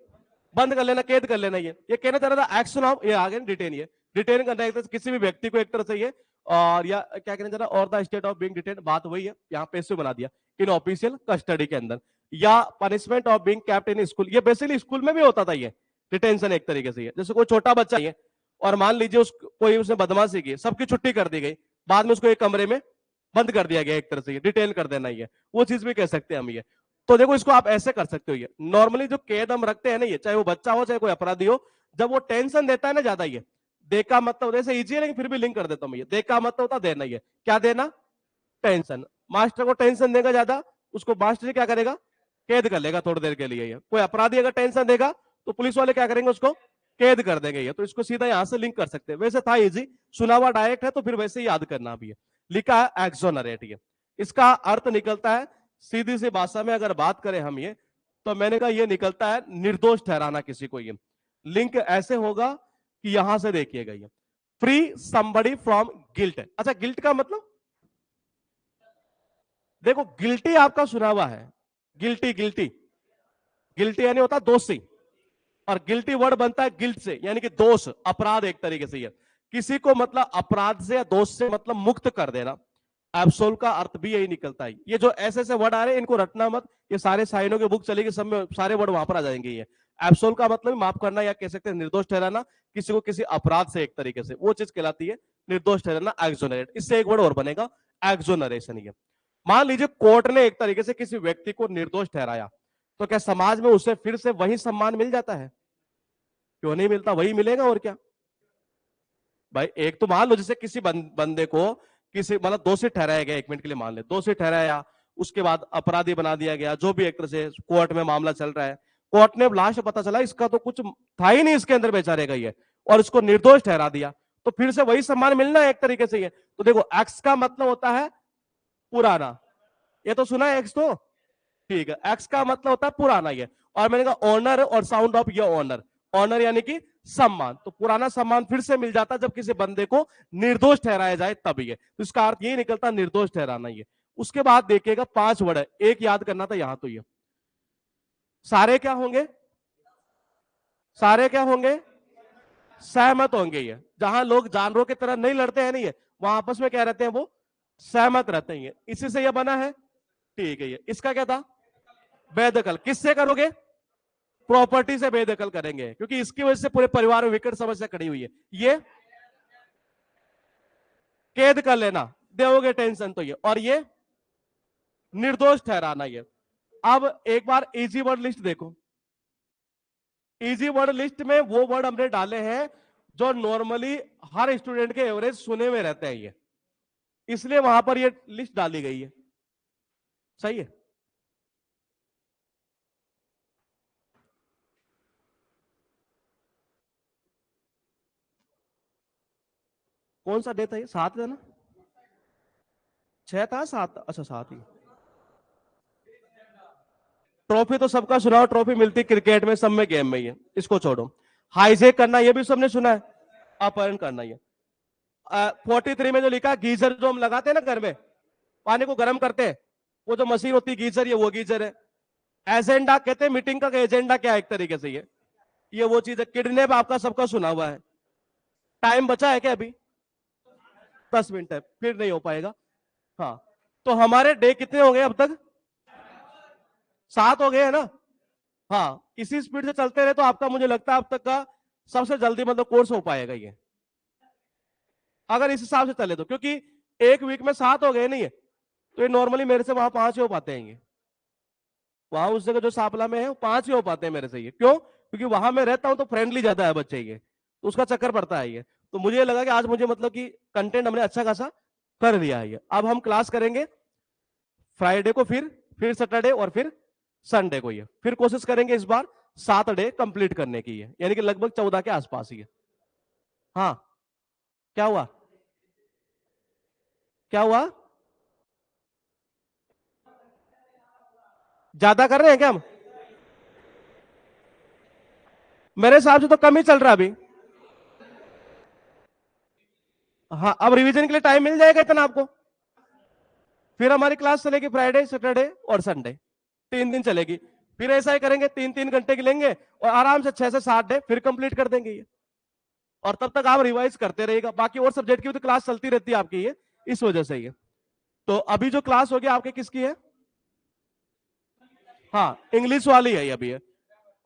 बंद कर लेना, कैद कर लेना। ये कहना चाह रहा था एक्शन ऑफ, ये आ गया डिटेन, ये डिटेन करना एक तरह से किसी भी व्यक्ति को एक तरह से ये, और या क्या कहना चाह रहा, और the state of being detain, बात वही है, यहाँ पे इसे बना दिया इन ऑफिशियल कस्टडी के अंदर, या punishment of being kept in school. ये बेसिकली स्कूल में भी होता था ये डिटेंशन एक तरीके से। जैसे कोई छोटा बच्चा है और मान लीजिए उस कोई उसने बदमाशी की, सबकी छुट्टी कर दी गई, बाद में उसको एक कमरे में बंद कर दिया गया, एक तरह से डिटेन कर देना, ये वो चीज भी कह सकते हैं हम ये। तो देखो इसको आप ऐसे कर सकते हो, ये नॉर्मली जो कैद हम रखते हैं ना, ये चाहे वो बच्चा हो चाहे कोई अपराधी हो, जब वो टेंशन देता है ना ज्यादा, ये दे का मतलब, जैसे इजी है लेकिन फिर भी लिंक कर देता हूं, ये दे का मतलब होता देना, ये क्या देना, टेंशन। मास्टर को टेंशन देगा ज्यादा, उसको मास्टर क्या करेगा, कैद कर लेगा थोड़ी देर के लिए। ये कोई अपराधी अगर टेंशन देगा तो पुलिस वाले क्या करेंगे, उसको कैद कर देंगे। ये तो इसको सीधा यहां से लिंक कर सकते हैं। वैसे था इजी, सुना हुआ डायरेक्ट है, तो फिर वैसे ही याद करना भी है। लिखा है एक्सोनरेट, ये इसका अर्थ निकलता है, सीधी सी भाषा में अगर बात करें हम ये, तो मैंने कहा ये निकलता है निर्दोष ठहराना किसी को। ये लिंक ऐसे होगा कि यहां से देखिएगा, ये फ्री समबडी फ्रॉम गिल्ट। अच्छा, गिल्ट का मतलब देखो, गिल्टी आपका सुना हुआ है, गिल्टी गिल्टी, गिल्टी यानी होता दोषी, और गिल्टी वर्ड बनता है गिल्ट से, यानी कि दोष, अपराध एक तरीके से। ये किसी को मतलब अपराध से या दोष से मतलब मुक्त कर देना। एब्सोल का अर्थ भी यही निकलता है। ये जो ऐसे ऐसे वर्ड आ रहे हैं इनको रटना मत, ये सारे साइनों की बुक चलेगी, सब में सारे वर्ड वहां पर आ जाएंगे। ये एब्सोल का मतलब माफ करना, या कह सकते हैं निर्दोष ठहराना किसी को किसी अपराध से, एक तरीके से वो चीज कहलाती है निर्दोष ठहराना, एक्सोनरेट। इससे एक वर्ड और बनेगा, एक्सोनरेशन। ये मान लीजिए कोर्ट ने एक तरीके से किसी व्यक्ति को निर्दोष ठहराया, तो क्या समाज में उसे फिर से वही सम्मान मिल जाता है, क्यों नहीं मिलता, वही मिलेगा और क्या। भाई एक तो मान लो जैसे किसी बंदे को किसी मतलब दोषी ठहराया गया, एक मिनट के लिए मान ले दोषी ठहराया, उसके बाद अपराधी बना दिया गया, जो भी एक तरह से कोर्ट में मामला चल रहा है, कोर्ट ने लास्ट पता चला इसका तो कुछ था ही नहीं इसके अंदर बेचारे का, ये और इसको निर्दोष ठहरा दिया, तो फिर से वही सम्मान मिलना है एक तरीके से। ये तो देखो एक्स का मतलब होता है पुराना, ये तो सुना है एक्स तो, ठीक है, एक्स का मतलब होता है पुराना। ये और मैंने कहा ऑनर और साउंड ऑफ ये ऑनर, ऑनर यानी कि सम्मान, तो पुराना सम्मान फिर से मिल जाता जब किसी बंदे को निर्दोष ठहराया जाए तब। ये तो इसका अर्थ यही निकलता निर्दोष ठहराना। ये उसके बाद देखिएगा 5 वर्ड है, एक याद करना था यहां, तो ये सारे क्या होंगे, सारे क्या होंगे, सहमत होंगे। ये जहां लोग जानवरों की तरह नहीं लड़ते हैं, नहीं है वहां आपस में क्या रहते हैं, वो सहमत रहते हैं। इसी से ये बना है, ठीक है। ये इसका क्या था, बेदखल। किससे करोगे, प्रॉपर्टी से बेदखल करेंगे, क्योंकि इसकी वजह से पूरे परिवार में विकट समस्या खड़ी हुई है। ये कैद कर लेना, दोगे टेंशन, तो ये और ये निर्दोष ठहराना। ये अब एक बार इजी वर्ड लिस्ट देखो। इजी वर्ड लिस्ट में वो वर्ड हमने डाले हैं जो नॉर्मली हर स्टूडेंट के एवरेज सुने में रहते हैं, ये इसलिए वहां पर ये लिस्ट डाली गई है। सही है। कौन सा डे था ये? 7 था ना? 6 था? 7? अच्छा 7 ही। ट्रॉफी तो सबका सुनाओ, ट्रॉफी मिलती क्रिकेट में, सब में, गेम में ही है, इसको छोड़ो। हाईजेक करना ये भी सबने सुना है, अपहरण करना ये। 43 में जो लिखा गीजर, जो हम लगाते हैं ना घर में, पानी को गर्म करते हैं, वो जो मशीन होती है गीजर, ये वो गीजर है। एजेंडा कहते हैं मीटिंग का, एजेंडा क्या है एक तरीके से, ये वो चीज है। किडनैप आपका सबका सुना हुआ है। टाइम बचा है क्या अभी? 10 मिनट है, फिर नहीं हो पाएगा। हाँ, तो हमारे डे कितने हो गए अब तक? 7 हो गए है ना? हाँ, इसी स्पीड से चलते रहे तो आपका, मुझे लगता है अब तक का सबसे जल्दी मतलब कोर्स हो पाएगा ये, अगर इस हिसाब से चले तो। क्योंकि एक वीक में 7 हो गए नहीं है, तो ये नॉर्मली मेरे से वहां 5 ही हो पाते हैं ये। वहां उस जगह जो सापला में है, 5 ही हो पाते हैं मेरे से ये। क्यों? क्योंकि वहां मैं रहता हूं तो फ्रेंडली ज्यादा है बच्चे ये, तो उसका चक्कर पड़ता है ये। तो मुझे ये लगा कि आज मुझे मतलब कि कंटेंट हमने अच्छा खासा कर लिया है ये। अब हम क्लास करेंगे फ्राइडे को, फिर सैटरडे, और फिर संडे को। ये फिर कोशिश करेंगे इस बार 7 डे कंप्लीट करने की है, यानी कि लगभग 14 के आसपास ही है। हाँ, क्या हुआ? क्या हुआ? ज्यादा कर रहे हैं क्या हम? मेरे हिसाब से तो कम ही चल रहा अभी। हाँ, अब रिवीजन के लिए टाइम मिल जाएगा इतना आपको। फिर हमारी क्लास चलेगी फ्राइडे, सैटरडे और संडे, 3 दिन चलेगी। फिर ऐसा ही करेंगे, 3-3 घंटे की लेंगे और आराम से 6 से 7 डे फिर कंप्लीट कर देंगे ये। और तब तक आप रिवाइज करते रहिएगा, बाकी और सब्जेक्ट की भी तो क्लास चलती रहती है आपकी ये, इस वजह से ये। तो अभी जो क्लास होगी आपके किसकी है? हाँ, इंग्लिश वाली है ये अभी है।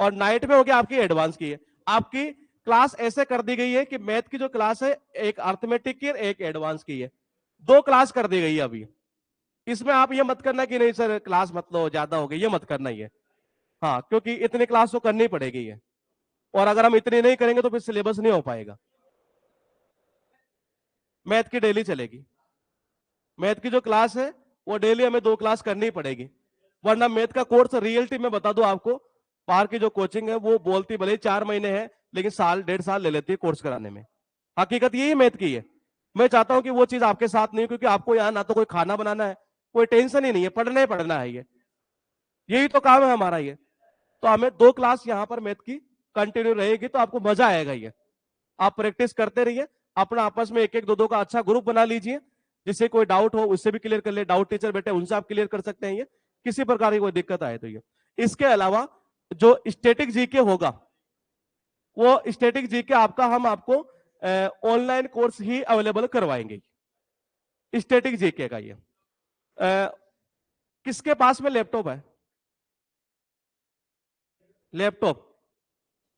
और नाइट में होगी आपकी एडवांस की है। आपकी क्लास ऐसे कर दी गई है कि मैथ की जो क्लास है, एक अर्थमेटिक की, एक एडवांस की है, 2 क्लास कर दी गई है अभी। इसमें आप ये मत करना कि नहीं सर क्लास मत लो, ज्यादा हो गई, ये मत करना ही है। हाँ, क्योंकि इतनी क्लास तो करनी पड़ेगी ये, और अगर हम इतनी नहीं करेंगे तो फिर सिलेबस नहीं हो पाएगा। मैथ की डेली चलेगी। मैथ की जो क्लास है वो डेली हमें 2 क्लास करनी पड़ेगी, वरना मैथ का कोर्स रियलिटी में बता दो आपको, पार की जो कोचिंग है वो बोलती भले 4 महीने है, लेकिन साल 1.5 साल ले लेती है कोर्स कराने में। हकीकत यही मैथ की है। मैं चाहता हूं कि वो चीज आपके साथ नहीं, क्योंकि आपको यहाँ ना तो कोई खाना बनाना है, कोई टेंशन ही नहीं है, पढ़ना ही पढ़ना है ये, यही तो काम है हमारा ये। तो हमें 2 क्लास यहाँ पर मैथ की कंटिन्यू रहेगी, तो आपको मजा आएगा ये। आप प्रैक्टिस करते रहिए, अपना आपस में एक एक दो का अच्छा ग्रुप बना लीजिए, जिससे कोई डाउट हो उससे भी क्लियर कर ले, डाउट टीचर बैठे उनसे आप क्लियर कर सकते हैं ये, किसी प्रकार की कोई दिक्कत आए तो ये। इसके अलावा जो स्टैटिक जीके होगा, वो स्टैटिक जीके आपका हम आपको ऑनलाइन कोर्स ही अवेलेबल करवाएंगे, स्टैटिक जीके का ये। किसके पास में लैपटॉप है? लैपटॉप,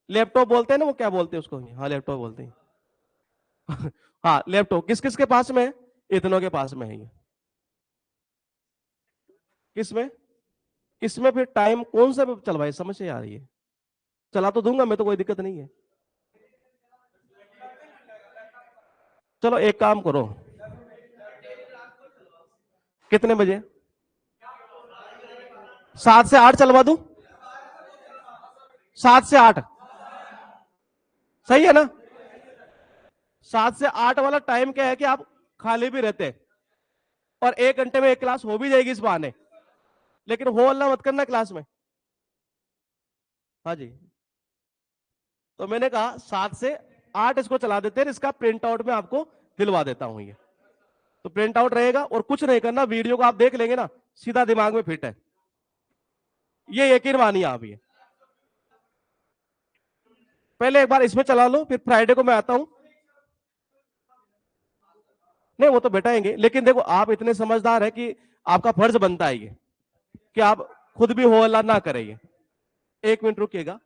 लैपटॉप बोलते हैं ना, वो क्या बोलते हैं उसको? हाँ, लैपटॉप बोलते हैं। हाँ, लैपटॉप किस किस के पास में है? इतनों के पास में है ये। किसमें? इसमें फिर टाइम कौन सा चलवाए, समझ से आ रही है? चला तो दूंगा मैं, तो कोई दिक्कत नहीं है। चलो एक काम करो, कितने बजे? 7 से 8 चलवा दूं? 7 से 8 सही है ना? 7 से 8 वाला टाइम क्या है कि आप खाली भी रहते हैं, और 1 घंटे में एक क्लास हो भी जाएगी इस बहाने। लेकिन हो अल्लाह मत करना क्लास में। हाँ जी, तो मैंने कहा 7 से 8 इसको चला देते हैं, इसका प्रिंट आउट में आपको दिलवा देता हूं ये। तो प्रिंट आउट रहेगा, और कुछ नहीं करना, वीडियो को आप देख लेंगे ना, सीधा दिमाग में फिट है, ये यकीन मानिए आप ये। पहले एक बार इसमें चला लो, फिर फ्राइडे को मैं आता हूं। नहीं, वो तो बैठाएंगे, लेकिन देखो आप इतने समझदार है कि आपका फर्ज बनता है ये कि आप खुद भी हो अल्लाह ना करें ये। 1 मिनट रुकिएगा।